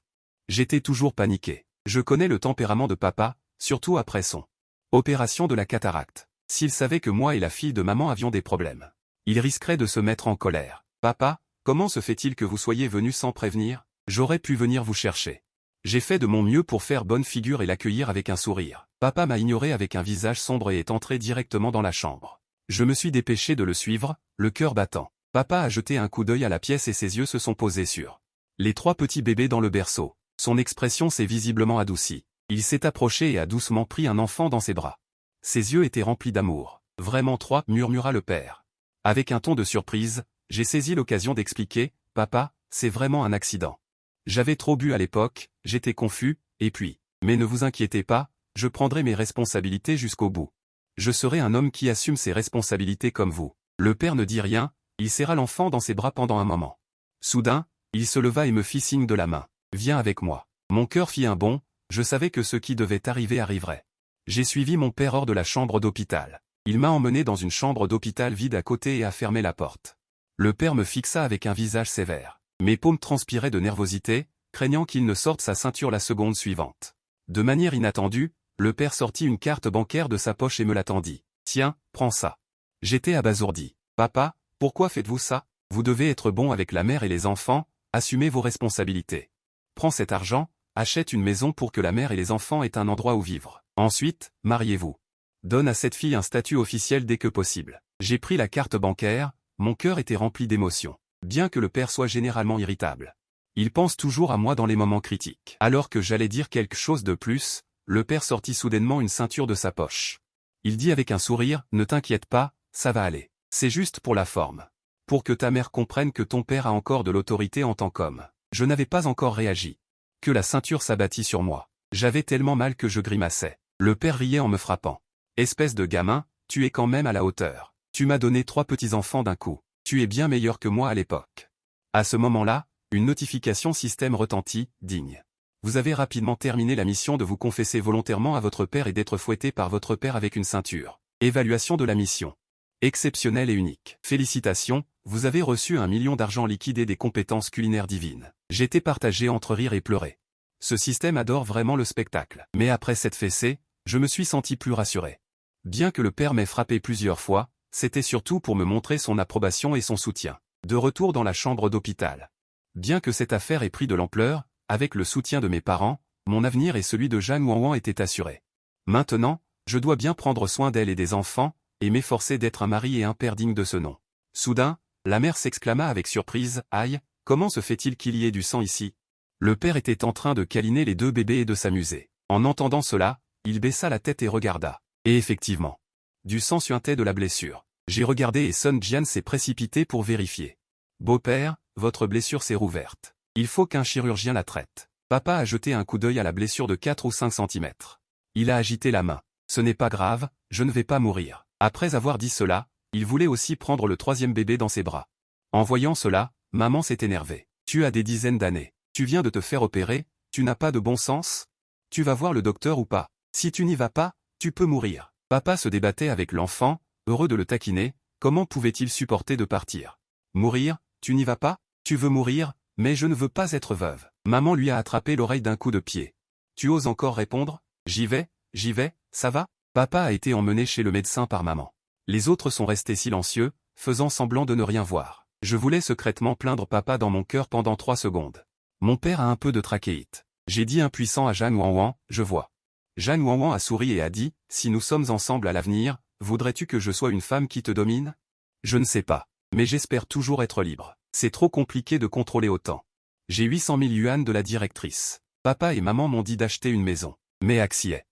J'étais toujours paniqué. Je connais le tempérament de papa, surtout après son opération de la cataracte. S'il savait que moi et la fille de maman avions des problèmes, il risquerait de se mettre en colère. Papa, comment se fait-il que vous soyez venu sans prévenir? J'aurais pu venir vous chercher. J'ai fait de mon mieux pour faire bonne figure et l'accueillir avec un sourire. Papa m'a ignoré avec un visage sombre et est entré directement dans la chambre. Je me suis dépêché de le suivre, le cœur battant. Papa a jeté un coup d'œil à la pièce et ses yeux se sont posés sur les 3 petits bébés dans le berceau. Son expression s'est visiblement adoucie. Il s'est approché et a doucement pris un enfant dans ses bras. Ses yeux étaient remplis d'amour. Vraiment 3, murmura le père. Avec un ton de surprise, j'ai saisi l'occasion d'expliquer, « Papa, c'est vraiment un accident. J'avais trop bu à l'époque, j'étais confus, et puis, mais ne vous inquiétez pas, je prendrai mes responsabilités jusqu'au bout. Je serai un homme qui assume ses responsabilités comme vous. » Le père ne dit rien, il serra l'enfant dans ses bras pendant un moment. Soudain, il se leva et me fit signe de la main. « Viens avec moi. » Mon cœur fit un bond, je savais que ce qui devait arriver arriverait. J'ai suivi mon père hors de la chambre d'hôpital. Il m'a emmené dans une chambre d'hôpital vide à côté et a fermé la porte. Le père me fixa avec un visage sévère. Mes paumes transpiraient de nervosité, craignant qu'il ne sorte sa ceinture la seconde suivante. De manière inattendue, le père sortit une carte bancaire de sa poche et me la tendit. « Tiens, prends ça. » J'étais abasourdi. « Papa, pourquoi faites-vous ça? Vous devez être bon avec la mère et les enfants, assumez vos responsabilités. Prends cet argent, achète une maison pour que la mère et les enfants aient un endroit où vivre. Ensuite, mariez-vous. Donne à cette fille un statut officiel dès que possible. » J'ai pris la carte bancaire, mon cœur était rempli d'émotion. Bien que le père soit généralement irritable, il pense toujours à moi dans les moments critiques. Alors que j'allais dire quelque chose de plus, le père sortit soudainement une ceinture de sa poche. Il dit avec un sourire, « Ne t'inquiète pas, ça va aller. C'est juste pour la forme. Pour que ta mère comprenne que ton père a encore de l'autorité en tant qu'homme. » Je n'avais pas encore réagi. Que la ceinture s'abattit sur moi. J'avais tellement mal que je grimaçais. Le père riait en me frappant. « Espèce de gamin, tu es quand même à la hauteur. Tu m'as donné 3 petits-enfants d'un coup. Tu es bien meilleur que moi à l'époque. » À ce moment-là, une notification système retentit, « Digne. Vous avez rapidement terminé la mission de vous confesser volontairement à votre père et d'être fouetté par votre père avec une ceinture. Évaluation de la mission. Exceptionnelle et unique. Félicitations, vous avez reçu 1 million d'argent liquide et des compétences culinaires divines. » J'étais partagé entre rire et pleurer. Ce système adore vraiment le spectacle. Mais après cette fessée, je me suis senti plus rassuré. Bien que le père m'ait frappé plusieurs fois, c'était surtout pour me montrer son approbation et son soutien. De retour dans la chambre d'hôpital. Bien que cette affaire ait pris de l'ampleur, avec le soutien de mes parents, mon avenir et celui de Jeanne Wanwan étaient assurés. Maintenant, je dois bien prendre soin d'elle et des enfants, et m'efforcer d'être un mari et un père digne de ce nom. Soudain, la mère s'exclama avec surprise, « Aïe, comment se fait-il qu'il y ait du sang ici ?» Le père était en train de câliner les 2 bébés et de s'amuser. En entendant cela, il baissa la tête et regarda. Et effectivement, du sang suintait de la blessure. J'ai regardé et Sun Jian s'est précipité pour vérifier. « Beau-père, votre blessure s'est rouverte. Il faut qu'un chirurgien la traite. » Papa a jeté un coup d'œil à la blessure de 4 ou 5 cm. Il a agité la main. « Ce n'est pas grave, je ne vais pas mourir. » Après avoir dit cela, il voulait aussi prendre le 3e bébé dans ses bras. En voyant cela, maman s'est énervée. « Tu as des dizaines d'années. Tu viens de te faire opérer, tu n'as pas de bon sens? Tu vas voir le docteur ou pas? Si tu n'y vas pas, tu peux mourir. » Papa se débattait avec l'enfant, heureux de le taquiner, comment pouvait-il supporter de partir? « Mourir, tu n'y vas pas? Tu veux mourir, mais je ne veux pas être veuve. » Maman lui a attrapé l'oreille d'un coup de pied. « Tu oses encore répondre? J'y vais, ça va ?» Papa a été emmené chez le médecin par maman. Les autres sont restés silencieux, faisant semblant de ne rien voir. Je voulais secrètement plaindre papa dans mon cœur pendant 3 secondes. Mon père a un peu de trachéite. J'ai dit impuissant à Jeanne Wanwan, « Je vois. » Jeanne Wanwan a souri et a dit, « Si nous sommes ensemble à l'avenir, voudrais-tu que je sois une femme qui te domine? » Je ne sais pas. Mais j'espère toujours être libre. C'est trop compliqué de contrôler autant. J'ai 800 000 yuan de la directrice. Papa et maman m'ont dit d'acheter une maison. Mais Axier.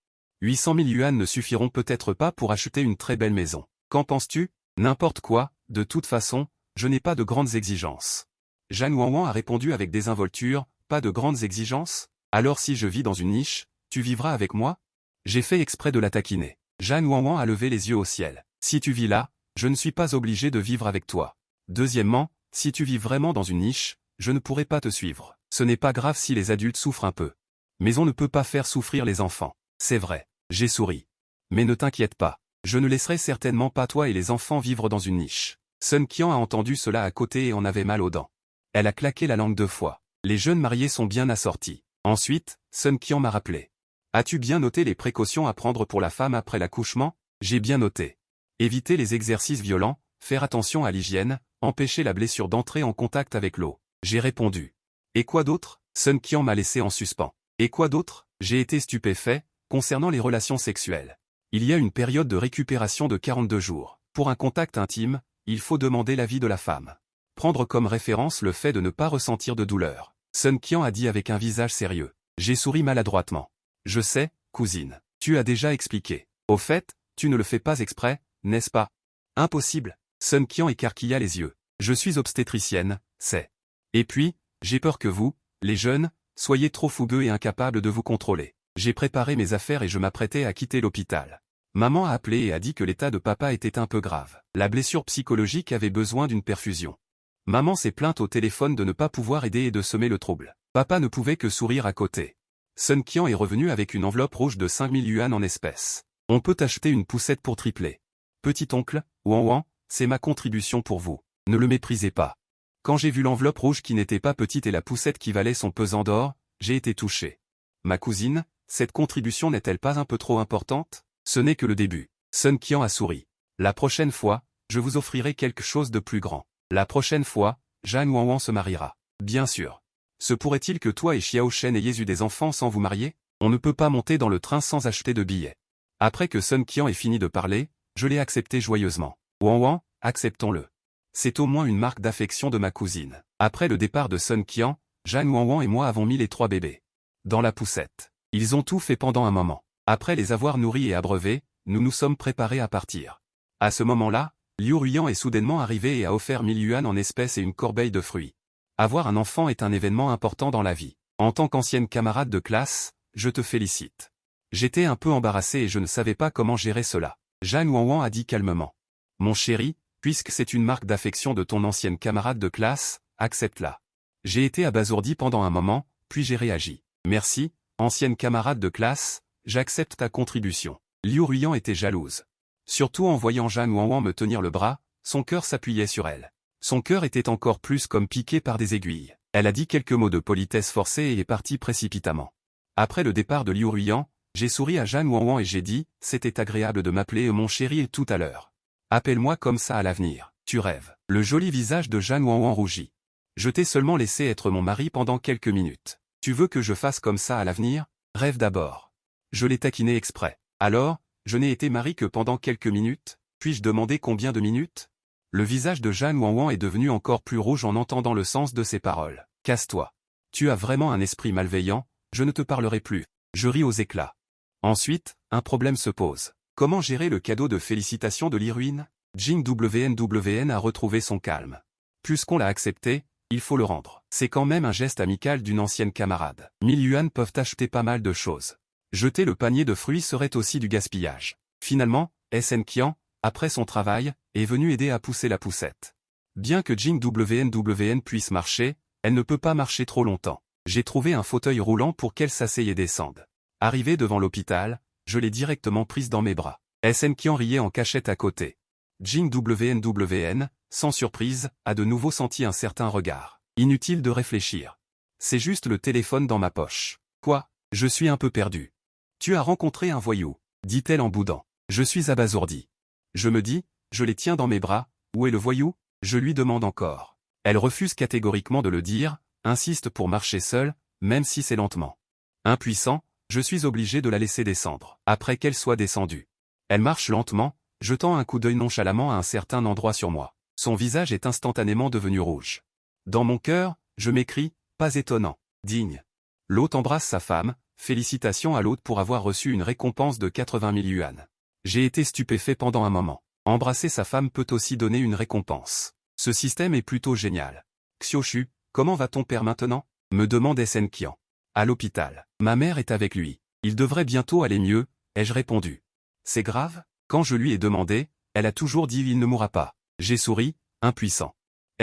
800 000 yuan ne suffiront peut-être pas pour acheter une très belle maison. Qu'en penses-tu? N'importe quoi, De toute façon, je n'ai pas de grandes exigences. Jeanne Wanwan a répondu avec désinvolture, pas de grandes exigences? Alors si je vis dans une niche, tu vivras avec moi? J'ai fait exprès de la taquiner. Jeanne Wanwan a levé les yeux au ciel. Si tu vis là, je ne suis pas obligé de vivre avec toi. Deuxièmement, si tu vis vraiment dans une niche, je ne pourrai pas te suivre. Ce n'est pas grave si les adultes souffrent un peu. Mais on ne peut pas faire souffrir les enfants. C'est vrai. J'ai souri. Mais ne t'inquiète pas. Je ne laisserai certainement pas toi et les enfants vivre dans une niche. Sun Qian a entendu cela à côté et en avait mal aux dents. Elle a claqué la langue 2 fois. Les jeunes mariés sont bien assortis. Ensuite, Sun Qian m'a rappelé. As-tu bien noté les précautions à prendre pour la femme après l'accouchement? J'ai bien noté. Éviter les exercices violents, faire attention à l'hygiène, empêcher la blessure d'entrer en contact avec l'eau. J'ai répondu. Et quoi d'autre? Sun Qian m'a laissé en suspens. Et quoi d'autre? J'ai été stupéfait, concernant les relations sexuelles. Il y a une période de récupération de 42 jours. Pour un contact intime, il faut demander l'avis de la femme. Prendre comme référence le fait de ne pas ressentir de douleur. Sun Qian a dit avec un visage sérieux. J'ai souri maladroitement. Je sais, cousine. Tu as déjà expliqué. Au fait, tu ne le fais pas exprès, n'est-ce pas? Impossible. Sun Qian écarquilla les yeux. Je suis obstétricienne, c'est. Et puis, j'ai peur que vous, les jeunes, soyez trop fougueux et incapables de vous contrôler. J'ai préparé mes affaires et je m'apprêtais à quitter l'hôpital. Maman a appelé et a dit que l'état de papa était un peu grave. La blessure psychologique avait besoin d'une perfusion. Maman s'est plainte au téléphone de ne pas pouvoir aider et de semer le trouble. Papa ne pouvait que sourire à côté. Sun Qian est revenu avec une enveloppe rouge de 5000 yuan en espèces. On peut acheter une poussette pour tripler. Petit-oncle, Wanwan, c'est ma contribution pour vous. Ne le méprisez pas. Quand j'ai vu l'enveloppe rouge qui n'était pas petite et la poussette qui valait son pesant d'or, j'ai été touché. Ma cousine, cette contribution n'est-elle pas un peu trop importante? Ce n'est que le début. Sun Qian a souri. La prochaine fois, je vous offrirai quelque chose de plus grand. La prochaine fois, Jeanne Wanwan se mariera. Bien sûr. Se pourrait-il que toi et Xiao Shen ayez eu des enfants sans vous marier? On ne peut pas monter dans le train sans acheter de billets. Après que Sun Qian ait fini de parler, je l'ai accepté joyeusement. Wanwan, acceptons-le. C'est au moins une marque d'affection de ma cousine. Après le départ de Sun Qian, Jeanne Wanwan et moi avons mis les 3 bébés dans la poussette. Ils ont tout fait pendant un moment. Après les avoir nourris et abreuvés, nous nous sommes préparés à partir. À ce moment-là, Liu Ruyan est soudainement arrivé et a offert 1000 yuan en espèces et une corbeille de fruits. Avoir un enfant est un événement important dans la vie. En tant qu'ancienne camarade de classe, je te félicite. J'étais un peu embarrassé et je ne savais pas comment gérer cela. Jeanne Wanwan a dit calmement. Mon chéri, puisque c'est une marque d'affection de ton ancienne camarade de classe, accepte-la. J'ai été abasourdi pendant un moment, puis j'ai réagi. Merci, ancienne camarade de classe, j'accepte ta contribution. Liu Ruyan était jalouse. Surtout en voyant Jeanne Wanwan me tenir le bras, son cœur s'appuyait sur elle. Son cœur était encore plus comme piqué par des aiguilles. Elle a dit quelques mots de politesse forcée et est partie précipitamment. Après le départ de Liu Ruyan, j'ai souri à Jeanne Wanwan et j'ai dit, c'était agréable de m'appeler mon chéri et tout à l'heure. Appelle-moi comme ça à l'avenir, tu rêves. Le joli visage de Jeanne Wanwan rougit. Je t'ai seulement laissé être mon mari pendant quelques minutes. Tu veux que je fasse comme ça à l'avenir? Rêve d'abord. Je l'ai taquiné exprès. Alors, je n'ai été mari que pendant quelques minutes? Puis-je demander combien de minutes? Le visage de Jeanne Wanwan est devenu encore plus rouge en entendant le sens de ses paroles. Casse-toi. Tu as vraiment un esprit malveillant, je ne te parlerai plus. Je ris aux éclats. Ensuite, un problème se pose. Comment gérer le cadeau de félicitations de l'Iruine? Jing WNWN a retrouvé son calme. Puisqu'on l'a accepté, il faut le rendre. C'est quand même un geste amical d'une ancienne camarade. 1000 yuan peuvent acheter pas mal de choses. Jeter le panier de fruits serait aussi du gaspillage. Finalement, SN Qian, après son travail, est venu aider à pousser la poussette. Bien que Jing WNWN puisse marcher, elle ne peut pas marcher trop longtemps. J'ai trouvé un fauteuil roulant pour qu'elle s'asseye et descende. Arrivé devant l'hôpital, je l'ai directement prise dans mes bras. SN Qian riait en cachette à côté. Jing WNWN, sans surprise, a de nouveau senti un certain regard. Inutile de réfléchir. C'est juste le téléphone dans ma poche. Quoi? Je suis un peu perdu. Tu as rencontré un voyou, dit-elle en boudant. Je suis abasourdi. Je me dis, je les tiens dans mes bras, où est le voyou? Je lui demande encore. Elle refuse catégoriquement de le dire, insiste pour marcher seule, même si c'est lentement. Impuissant, je suis obligé de la laisser descendre. Après qu'elle soit descendue. Elle marche lentement, jetant un coup d'œil nonchalamment à un certain endroit sur moi. Son visage est instantanément devenu rouge. Dans mon cœur, je m'écrie, pas étonnant, digne. L'hôte embrasse sa femme, félicitations à l'hôte pour avoir reçu une récompense de 80 000 yuan. J'ai été stupéfait pendant un moment. Embrasser sa femme peut aussi donner une récompense. Ce système est plutôt génial. Xioshu, comment va ton père maintenant? Me demande SN Qian. À l'hôpital. Ma mère est avec lui. Il devrait bientôt aller mieux, ai-je répondu. C'est grave? Quand je lui ai demandé, elle a toujours dit il ne mourra pas. J'ai souri, impuissant.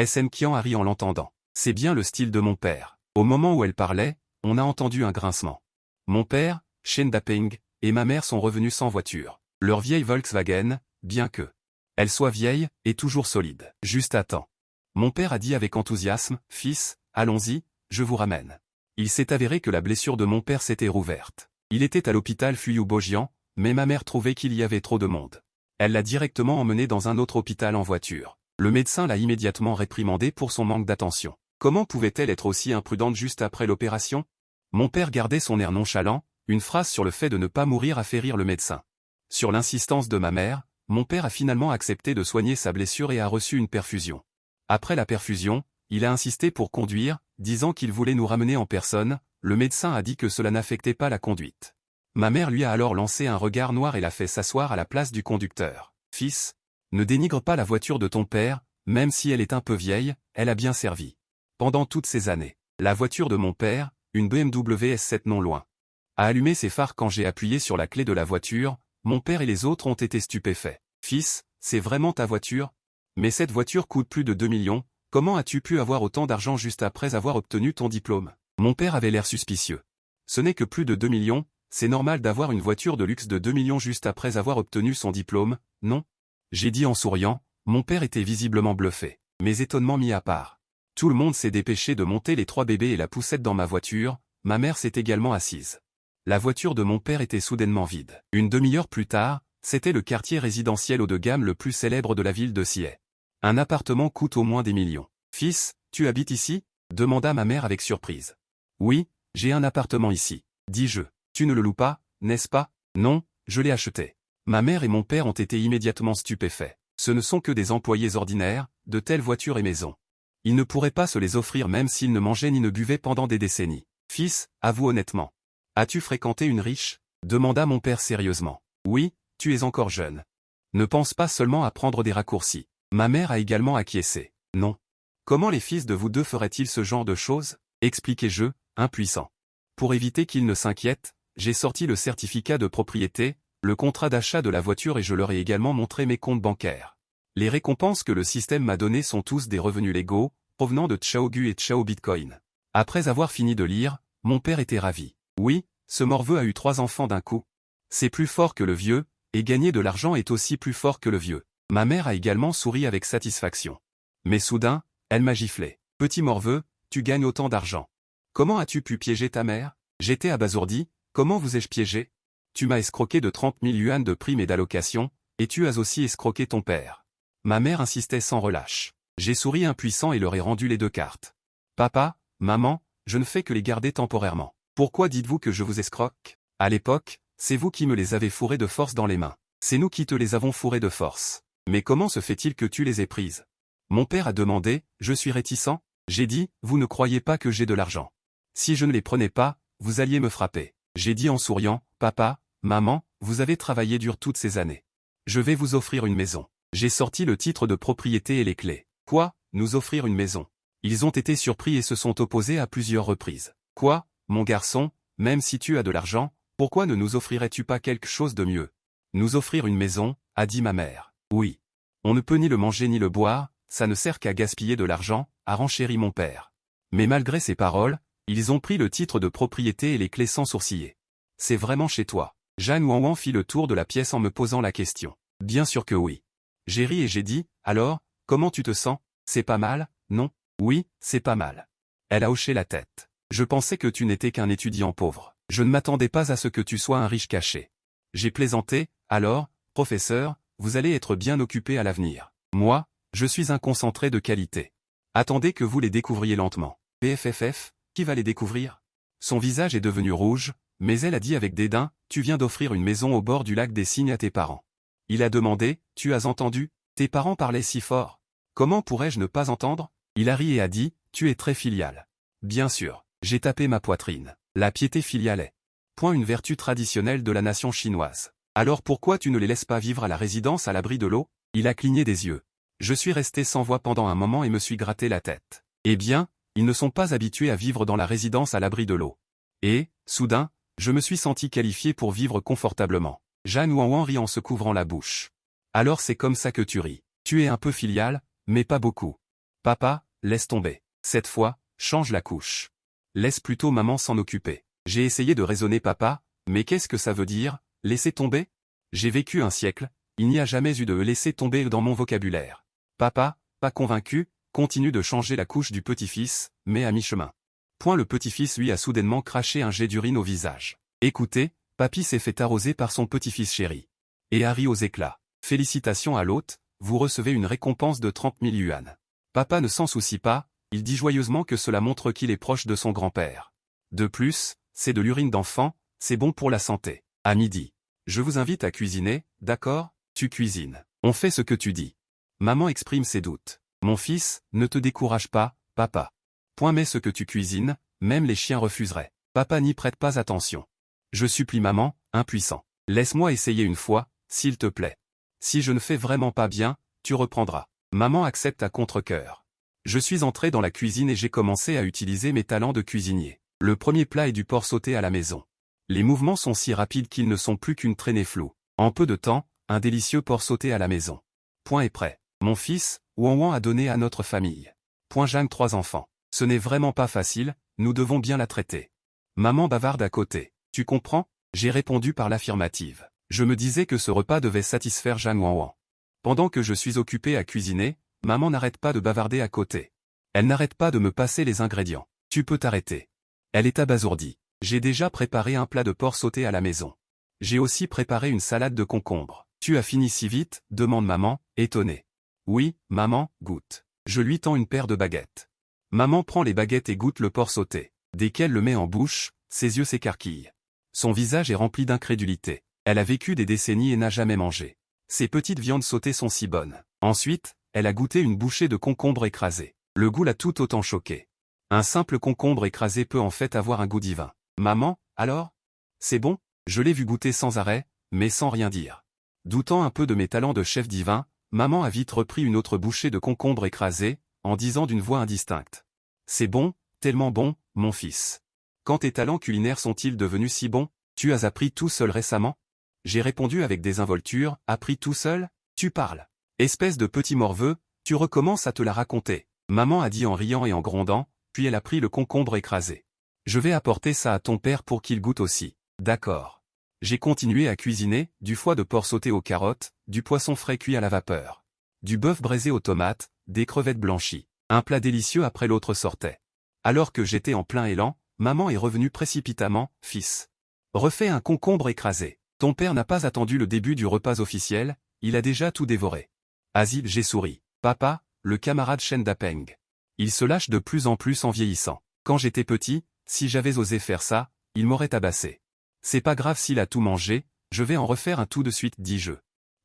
SN Qian a ri en l'entendant. C'est bien le style de mon père. Au moment où elle parlait, on a entendu un grincement. Mon père, Shen Dapeng, et ma mère sont revenus sans voiture. Leur vieille Volkswagen, bien que elle soit vieille, est toujours solide. Juste à temps. Mon père a dit avec enthousiasme, « Fils, allons-y, je vous ramène. » Il s'est avéré que la blessure de mon père s'était rouverte. Il était à l'hôpital Fuyou-Bojian, mais ma mère trouvait qu'il y avait trop de monde. Elle l'a directement emmené dans un autre hôpital en voiture. Le médecin l'a immédiatement réprimandé pour son manque d'attention. Comment pouvait-elle être aussi imprudente juste après l'opération? Mon père gardait son air nonchalant, une phrase sur le fait de ne pas mourir a fait rire le médecin. Sur l'insistance de ma mère, mon père a finalement accepté de soigner sa blessure et a reçu une perfusion. Après la perfusion, il a insisté pour conduire, disant qu'il voulait nous ramener en personne, le médecin a dit que cela n'affectait pas la conduite. Ma mère lui a alors lancé un regard noir et l'a fait s'asseoir à la place du conducteur. « Fils, ne dénigre pas la voiture de ton père, même si elle est un peu vieille, elle a bien servi. Pendant toutes ces années, la voiture de mon père, une BMW S7 non loin, a allumé ses phares quand j'ai appuyé sur la clé de la voiture. Mon père et les autres ont été stupéfaits. « Fils, c'est vraiment ta voiture? Mais cette voiture coûte plus de 2 millions, comment as-tu pu avoir autant d'argent juste après avoir obtenu ton diplôme ?» Mon père avait l'air suspicieux. Ce n'est que plus de 2 millions, c'est normal d'avoir une voiture de luxe de 2 millions juste après avoir obtenu son diplôme, non? J'ai dit en souriant, mon père était visiblement bluffé. Mes étonnements mis à part. Tout le monde s'est dépêché de monter les 3 bébés et la poussette dans ma voiture, ma mère s'est également assise. La voiture de mon père était soudainement vide. Une demi-heure plus tard, c'était le quartier résidentiel haut de gamme le plus célèbre de la ville de Sieh. Un appartement coûte au moins des millions. « Fils, tu habites ici ?» demanda ma mère avec surprise. « Oui, j'ai un appartement ici, » dis-je. « Tu ne le loues pas, n'est-ce pas ?»« Non, je l'ai acheté. » Ma mère et mon père ont été immédiatement stupéfaits. Ce ne sont que des employés ordinaires, de telles voitures et maisons. Ils ne pourraient pas se les offrir même s'ils ne mangeaient ni ne buvaient pendant des décennies. « Fils, avoue honnêtement. As-tu fréquenté une riche ?» demanda mon père sérieusement. « Oui, tu es encore jeune. Ne pense pas seulement à prendre des raccourcis. » Ma mère a également acquiescé. « Non. Comment les fils de vous deux feraient-ils ce genre de choses ?» expliquai-je, impuissant. Pour éviter qu'ils ne s'inquiètent, j'ai sorti le certificat de propriété, le contrat d'achat de la voiture et je leur ai également montré mes comptes bancaires. Les récompenses que le système m'a données sont tous des revenus légaux, provenant de Xiaogu et Xiao Bitcoin. Après avoir fini de lire, mon père était ravi. Oui, ce morveux a eu 3 enfants d'un coup. C'est plus fort que le vieux, et gagner de l'argent est aussi plus fort que le vieux. Ma mère a également souri avec satisfaction. Mais soudain, elle m'a giflé. « Petit morveux, tu gagnes autant d'argent. Comment as-tu pu piéger ta mère ?» J'étais abasourdi. « Comment vous ai-je piégé? Tu m'as escroqué de 30 000 yuan de primes et d'allocations, et tu as aussi escroqué ton père. » Ma mère insistait sans relâche. J'ai souri impuissant et leur ai rendu les 2 cartes. « Papa, maman, je ne fais que les garder temporairement. Pourquoi dites-vous que je vous escroque? À l'époque, c'est vous qui me les avez fourrés de force dans les mains. C'est nous qui te les avons fourrés de force. Mais comment se fait-il que tu les aies prises? » Mon père a demandé, je suis réticent. J'ai dit, vous ne croyez pas que j'ai de l'argent. Si je ne les prenais pas, vous alliez me frapper. J'ai dit en souriant, papa, maman, vous avez travaillé dur toutes ces années. Je vais vous offrir une maison. J'ai sorti le titre de propriété et les clés. Quoi, nous offrir une maison? Ils ont été surpris et se sont opposés à plusieurs reprises. Quoi, mon garçon, même si tu as de l'argent, pourquoi ne nous offrirais-tu pas quelque chose de mieux? Nous offrir une maison, a dit ma mère. Oui. On ne peut ni le manger ni le boire, ça ne sert qu'à gaspiller de l'argent, a renchéri mon père. Mais malgré ces paroles, ils ont pris le titre de propriété et les clés sans sourciller. C'est vraiment chez toi? Jeanne Ouan fit le tour de la pièce en me posant la question. Bien sûr que oui. J'ai ri et j'ai dit, alors, comment tu te sens? C'est pas mal, non? Oui, c'est pas mal. Elle a hoché la tête. Je pensais que tu n'étais qu'un étudiant pauvre. Je ne m'attendais pas à ce que tu sois un riche caché. J'ai plaisanté, alors, professeur, vous allez être bien occupé à l'avenir. Moi, je suis un concentré de qualité. Attendez que vous les découvriez lentement. PFFF, qui va les découvrir? Son visage est devenu rouge, mais elle a dit avec dédain, tu viens d'offrir une maison au bord du lac des Cygnes à tes parents. Il a demandé, tu as entendu? Tes parents parlaient si fort. Comment pourrais-je ne pas entendre? Il a ri et a dit, tu es très filial. Bien sûr, j'ai tapé ma poitrine. La piété filiale est point une vertu traditionnelle de la nation chinoise. Alors pourquoi tu ne les laisses pas vivre à la résidence à l'abri de l'eau? Il a cligné des yeux. Je suis resté sans voix pendant un moment et me suis gratté la tête. Eh bien, ils ne sont pas habitués à vivre dans la résidence à l'abri de l'eau. Et, soudain, je me suis senti qualifié pour vivre confortablement. Jeanne Ouan rit en se couvrant la bouche. Alors c'est comme ça que tu ris. Tu es un peu filial, mais pas beaucoup. Papa, laisse tomber. Cette fois, change la couche. Laisse plutôt maman s'en occuper. J'ai essayé de raisonner papa, mais qu'est-ce que ça veut dire, laisser tomber? J'ai vécu un siècle, il n'y a jamais eu de laisser tomber dans mon vocabulaire. Papa, pas convaincu, continue de changer la couche du petit-fils, mais à mi-chemin. Point le petit-fils lui a soudainement craché un jet d'urine au visage. Écoutez, papy s'est fait arroser par son petit-fils chéri. Et a ri aux éclats. Félicitations à l'hôte, vous recevez une récompense de 30 000 yuan. Papa ne s'en soucie pas, il dit joyeusement que cela montre qu'il est proche de son grand-père. De plus, c'est de l'urine d'enfant, c'est bon pour la santé. À midi. Je vous invite à cuisiner, d'accord? Tu cuisines. On fait ce que tu dis. Maman exprime ses doutes. Mon fils, ne te décourage pas, papa. Point mais ce que tu cuisines, même les chiens refuseraient. Papa n'y prête pas attention. Je supplie maman, impuissant. Laisse-moi essayer une fois, s'il te plaît. Si je ne fais vraiment pas bien, tu reprendras. Maman accepte à contre-cœur. Je suis entré dans la cuisine et j'ai commencé à utiliser mes talents de cuisinier. Le premier plat est du porc sauté à la maison. Les mouvements sont si rapides qu'ils ne sont plus qu'une traînée floue. En peu de temps, un délicieux porc sauté à la maison. Point est prêt. Mon fils, Ouan a donné à notre famille. Point Jeanne 3 enfants. Ce n'est vraiment pas facile, nous devons bien la traiter. Maman bavarde à côté. Tu comprends? J'ai répondu par l'affirmative. Je me disais que ce repas devait satisfaire Jeanne Ouan. Pendant que je suis occupé à cuisiner, maman n'arrête pas de bavarder à côté. Elle n'arrête pas de me passer les ingrédients. Tu peux t'arrêter. Elle est abasourdie. J'ai déjà préparé un plat de porc sauté à la maison. J'ai aussi préparé une salade de concombre. Tu as fini si vite? Demande maman, étonnée. Oui, maman, goûte. Je lui tends une paire de baguettes. Maman prend les baguettes et goûte le porc sauté. Dès qu'elle le met en bouche, ses yeux s'écarquillent. Son visage est rempli d'incrédulité. Elle a vécu des décennies et n'a jamais mangé. Ces petites viandes sautées sont si bonnes. Ensuite, elle a goûté une bouchée de concombre écrasé. Le goût l'a tout autant choqué. Un simple concombre écrasé peut en fait avoir un goût divin. Maman, alors? C'est bon? Je l'ai vu goûter sans arrêt, mais sans rien dire. Doutant un peu de mes talents de chef divin, maman a vite repris une autre bouchée de concombre écrasé, en disant d'une voix indistincte. C'est bon, tellement bon, mon fils. Quand tes talents culinaires sont-ils devenus si bons? Tu as appris tout seul récemment? J'ai répondu avec désinvolture, appris tout seul? Tu parles. Espèce de petit morveux, tu recommences à te la raconter. Maman a dit en riant et en grondant, puis elle a pris le concombre écrasé. Je vais apporter ça à ton père pour qu'il goûte aussi. D'accord. J'ai continué à cuisiner, du foie de porc sauté aux carottes, du poisson frais cuit à la vapeur, du bœuf braisé aux tomates, des crevettes blanchies. Un plat délicieux après l'autre sortait. Alors que j'étais en plein élan, maman est revenue précipitamment, fils. Refais un concombre écrasé. Ton père n'a pas attendu le début du repas officiel, il a déjà tout dévoré. Azib, j'ai souri. Papa, le camarade Shen Dapeng. Il se lâche de plus en plus en vieillissant. Quand j'étais petit, si j'avais osé faire ça, il m'aurait tabassé. C'est pas grave s'il a tout mangé, je vais en refaire un tout de suite, dis-je.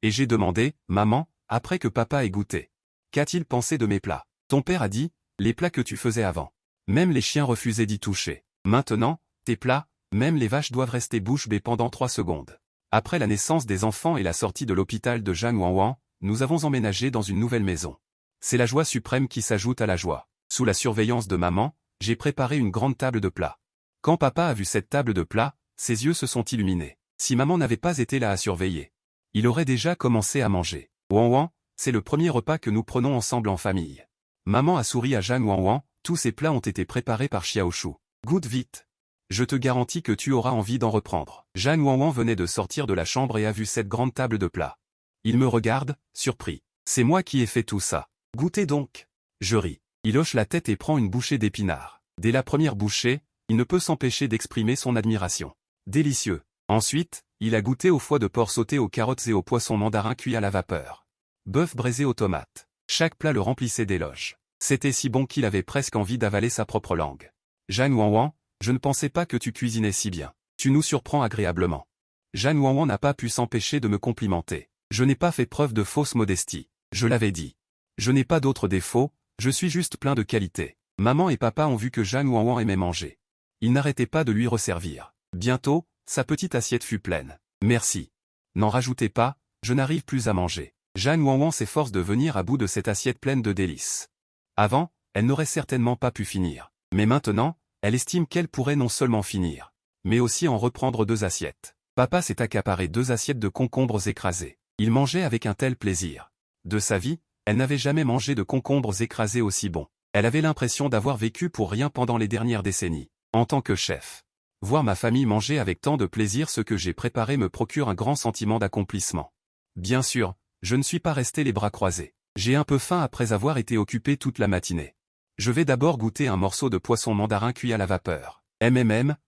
Et j'ai demandé, maman, après que papa ait goûté. Qu'a-t-il pensé de mes plats? Ton père a dit, les plats que tu faisais avant. Même les chiens refusaient d'y toucher. Maintenant, tes plats, même les vaches doivent rester bouche bée pendant 3 secondes. Après la naissance des enfants et la sortie de l'hôpital de Jeanne Ouan, nous avons emménagé dans une nouvelle maison. C'est la joie suprême qui s'ajoute à la joie. Sous la surveillance de maman, j'ai préparé une grande table de plats. Quand papa a vu cette table de plats, ses yeux se sont illuminés. Si maman n'avait pas été là à surveiller, il aurait déjà commencé à manger. Ouan, c'est le premier repas que nous prenons ensemble en famille. Maman a souri à Jeanne Ouan, tous ces plats ont été préparés par Xiaoshu. Goûte vite. Je te garantis que tu auras envie d'en reprendre. Jeanne Ouan venait de sortir de la chambre et a vu cette grande table de plats. Il me regarde, surpris. C'est moi qui ai fait tout ça. Goûtez donc. Je ris. Il hoche la tête et prend une bouchée d'épinards. Dès la première bouchée, il ne peut s'empêcher d'exprimer son admiration. Délicieux. Ensuite, il a goûté au foie de porc sauté aux carottes et au poisson mandarin cuit à la vapeur. Bœuf braisé aux tomates. Chaque plat le remplissait d'éloges. C'était si bon qu'il avait presque envie d'avaler sa propre langue. Jeanne Ouan, je ne pensais pas que tu cuisinais si bien. Tu nous surprends agréablement. Jeanne Ouan n'a pas pu s'empêcher de me complimenter. Je n'ai pas fait preuve de fausse modestie. Je l'avais dit. Je n'ai pas d'autres défauts, je suis juste plein de qualités. Maman et papa ont vu que Jeanne Ouan aimait manger. Ils n'arrêtaient pas de lui resservir. Bientôt, sa petite assiette fut pleine. Merci. N'en rajoutez pas, je n'arrive plus à manger. Jeanne Wanwan s'efforce de venir à bout de cette assiette pleine de délices. Avant, elle n'aurait certainement pas pu finir. Mais maintenant, elle estime qu'elle pourrait non seulement finir, mais aussi en reprendre 2 assiettes. Papa s'est accaparé 2 assiettes de concombres écrasés. Il mangeait avec un tel plaisir. De sa vie, elle n'avait jamais mangé de concombres écrasés aussi bons. Elle avait l'impression d'avoir vécu pour rien pendant les dernières décennies. En tant que chef, voir ma famille manger avec tant de plaisir ce que j'ai préparé me procure un grand sentiment d'accomplissement. Bien sûr, je ne suis pas resté les bras croisés. J'ai un peu faim après avoir été occupé toute la matinée. Je vais d'abord goûter un morceau de poisson mandarin cuit à la vapeur.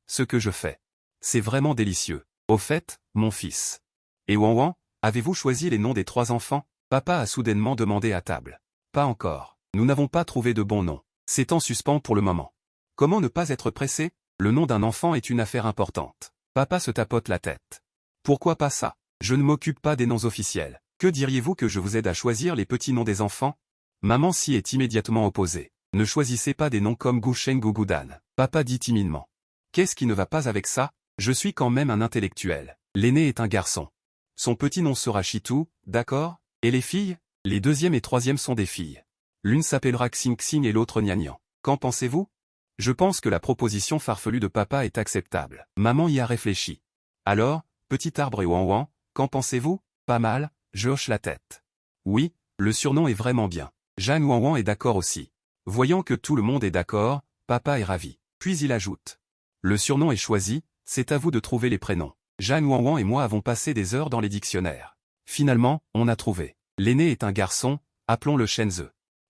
Ce que je fais. C'est vraiment délicieux. Au fait, mon fils. Et Wanwan, avez-vous choisi les noms des 3 enfants? Papa a soudainement demandé à table. Pas encore. Nous n'avons pas trouvé de bon nom. C'est en suspens pour le moment. Comment ne pas être pressé? Le nom d'un enfant est une affaire importante. Papa se tapote la tête. Pourquoi pas ça? Je ne m'occupe pas des noms officiels. Que diriez-vous que je vous aide à choisir les petits noms des enfants? Maman s'y est immédiatement opposée. Ne choisissez pas des noms comme Gusheng ou Gudan. Papa dit timidement. Qu'est-ce qui ne va pas avec ça? Je suis quand même un intellectuel. L'aîné est un garçon. Son petit nom sera Chitou, d'accord? Et les filles? Les 2e et 3e sont des filles. L'une s'appellera Xing Xing et l'autre Nian. Qu'en pensez-vous? Je pense que la proposition farfelue de papa est acceptable. Maman y a réfléchi. Alors, petit arbre et Wanwan, qu'en pensez-vous? Pas mal, je hoche la tête. Oui, le surnom est vraiment bien. Jeanne Wanwan est d'accord aussi. Voyant que tout le monde est d'accord, papa est ravi. Puis il ajoute. Le surnom est choisi, c'est à vous de trouver les prénoms. Jeanne Wanwan et moi avons passé des heures dans les dictionnaires. Finalement, on a trouvé. L'aîné est un garçon, appelons-le Shenzhe.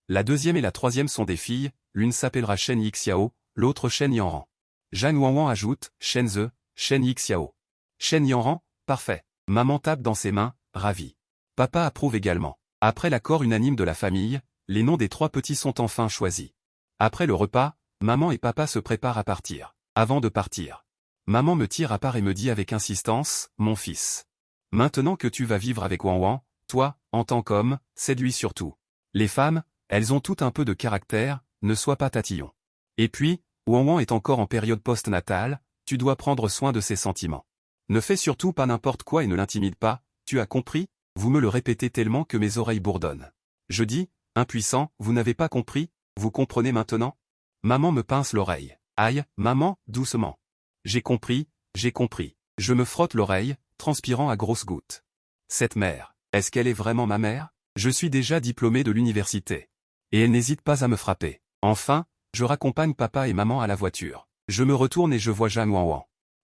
La 2e et la 3e sont des filles, l'une s'appellera Shen Yixiao, l'autre Shen Yanran. Jeanne Wanwan ajoute, Shenzhe, Shen Yixiao. Shen Yanran, parfait. Maman tape dans ses mains, ravie. Papa approuve également. Après l'accord unanime de la famille, les noms des 3 petits sont enfin choisis. Après le repas, maman et papa se préparent à partir. Avant de partir, maman me tire à part et me dit avec insistance, mon fils. Maintenant que tu vas vivre avec Wanwan, toi, en tant qu'homme, séduis surtout. Les femmes, elles ont tout un peu de caractère, ne sois pas tatillon. Et puis, Wanwan est encore en période post-natale, tu dois prendre soin de ses sentiments. Ne fais surtout pas n'importe quoi et ne l'intimide pas, tu as compris? Vous me le répétez tellement que mes oreilles bourdonnent. Je dis, impuissant, vous n'avez pas compris? Vous comprenez maintenant? Maman me pince l'oreille. Aïe, maman, doucement. J'ai compris, j'ai compris. Je me frotte l'oreille, transpirant à grosses gouttes. Cette mère, est-ce qu'elle est vraiment ma mère? Je suis déjà diplômé de l'université. Et elle n'hésite pas à me frapper. Enfin, je raccompagne papa et maman à la voiture. Je me retourne et je vois Jeanne Wanwan.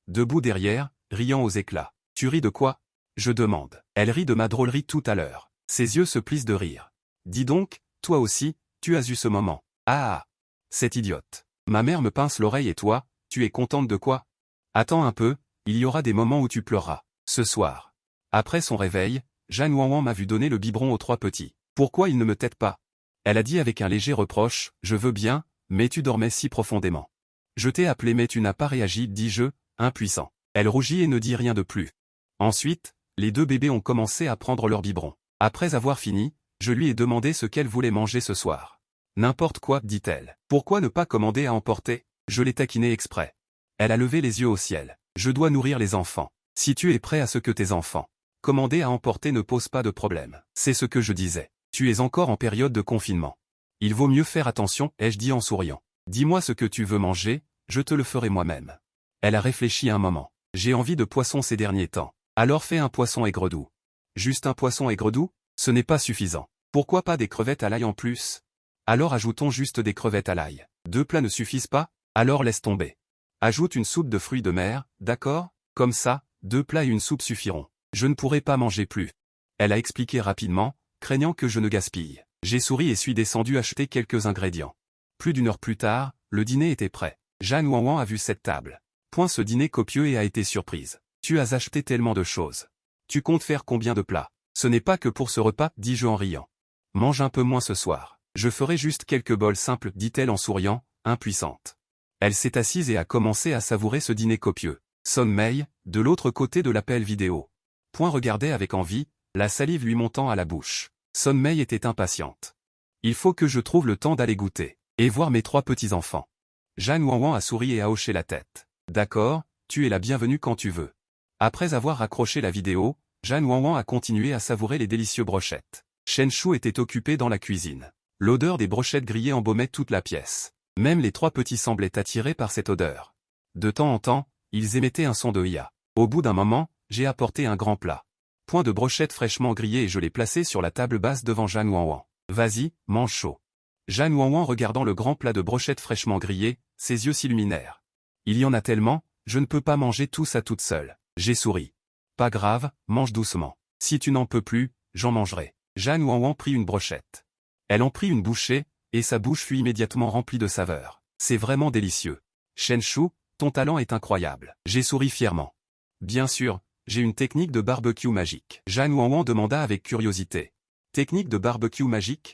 Debout derrière, riant aux éclats. Tu ris de quoi? Je demande. Elle rit de ma drôlerie tout à l'heure. Ses yeux se plissent de rire. Dis donc, toi aussi, tu as eu ce moment. Ah! Cette idiote. Ma mère me pince l'oreille et toi, tu es contente de quoi? Attends un peu, il y aura des moments où tu pleureras. Ce soir. Après son réveil, Jeanne Wanwan m'a vu donner le biberon aux 3 petits. Pourquoi il ne me tète pas? Elle a dit avec un léger reproche, je veux bien, mais tu dormais si profondément. Je t'ai appelé mais tu n'as pas réagi, dis-je, impuissant. Elle rougit et ne dit rien de plus. Ensuite, les 2 bébés ont commencé à prendre leur biberon. Après avoir fini, je lui ai demandé ce qu'elle voulait manger ce soir. N'importe quoi, dit-elle. Pourquoi ne pas commander à emporter? Je l'ai taquinée exprès. Elle a levé les yeux au ciel. Je dois nourrir les enfants. Si tu es prêt à ce que tes enfants. Commander à emporter ne pose pas de problème. C'est ce que je disais. Tu es encore en période de confinement. Il vaut mieux faire attention, ai-je dit en souriant. Dis-moi ce que tu veux manger, je te le ferai moi-même. Elle a réfléchi un moment. J'ai envie de poisson ces derniers temps. Alors fais un poisson aigre-doux. Juste un poisson aigre-doux? Ce n'est pas suffisant. Pourquoi pas des crevettes à l'ail en plus? Alors ajoutons juste des crevettes à l'ail. 2 plats ne suffisent pas? Alors laisse tomber. Ajoute une soupe de fruits de mer, d'accord? Comme ça, 2 plats et une soupe suffiront. Je ne pourrai pas manger plus. Elle a expliqué rapidement, craignant que je ne gaspille. J'ai souri et suis descendu acheter quelques ingrédients. Plus d'1 heure plus tard, le dîner était prêt. Jeanne Wanwan a vu cette table. Point ce dîner copieux et a été surprise. Tu as acheté tellement de choses. Tu comptes faire combien de plats? Ce n'est pas que pour ce repas, dis-je en riant. Mange un peu moins ce soir. Je ferai juste quelques bols simples, dit-elle en souriant, impuissante. Elle s'est assise et a commencé à savourer ce dîner copieux. Son Mei, de l'autre côté de l'appel vidéo. Point regardait avec envie, la salive lui montant à la bouche. Son Mei était impatiente. Il faut que je trouve le temps d'aller goûter, et voir mes 3 petits-enfants. Jeanne Wanwan a souri et a hoché la tête. D'accord, tu es la bienvenue quand tu veux. Après avoir raccroché la vidéo, Jeanne Wanwan a continué à savourer les délicieuses brochettes. Chen Shu était occupé dans la cuisine. L'odeur des brochettes grillées embaumait toute la pièce. Même les trois petits semblaient attirés par cette odeur. De temps en temps, ils émettaient un son de hiya. Au bout d'un moment, j'ai apporté un grand plat. Point de brochettes fraîchement grillées et je l'ai placé sur la table basse devant Jeanne Wanwan. Vas-y, mange chaud. Jeanne Wanwan regardant le grand plat de brochettes fraîchement grillées, ses yeux s'illuminèrent. Il y en a tellement, je ne peux pas manger tout ça toute seule. J'ai souri. Pas grave, mange doucement. Si tu n'en peux plus, j'en mangerai. Jeanne Wanwan prit une brochette. Elle en prit une bouchée, et sa bouche fut immédiatement remplie de saveurs. C'est vraiment délicieux. Chen Shu, ton talent est incroyable. J'ai souri fièrement. Bien sûr, j'ai une technique de barbecue magique. Jeanne Wanwan demanda avec curiosité. Technique de barbecue magique?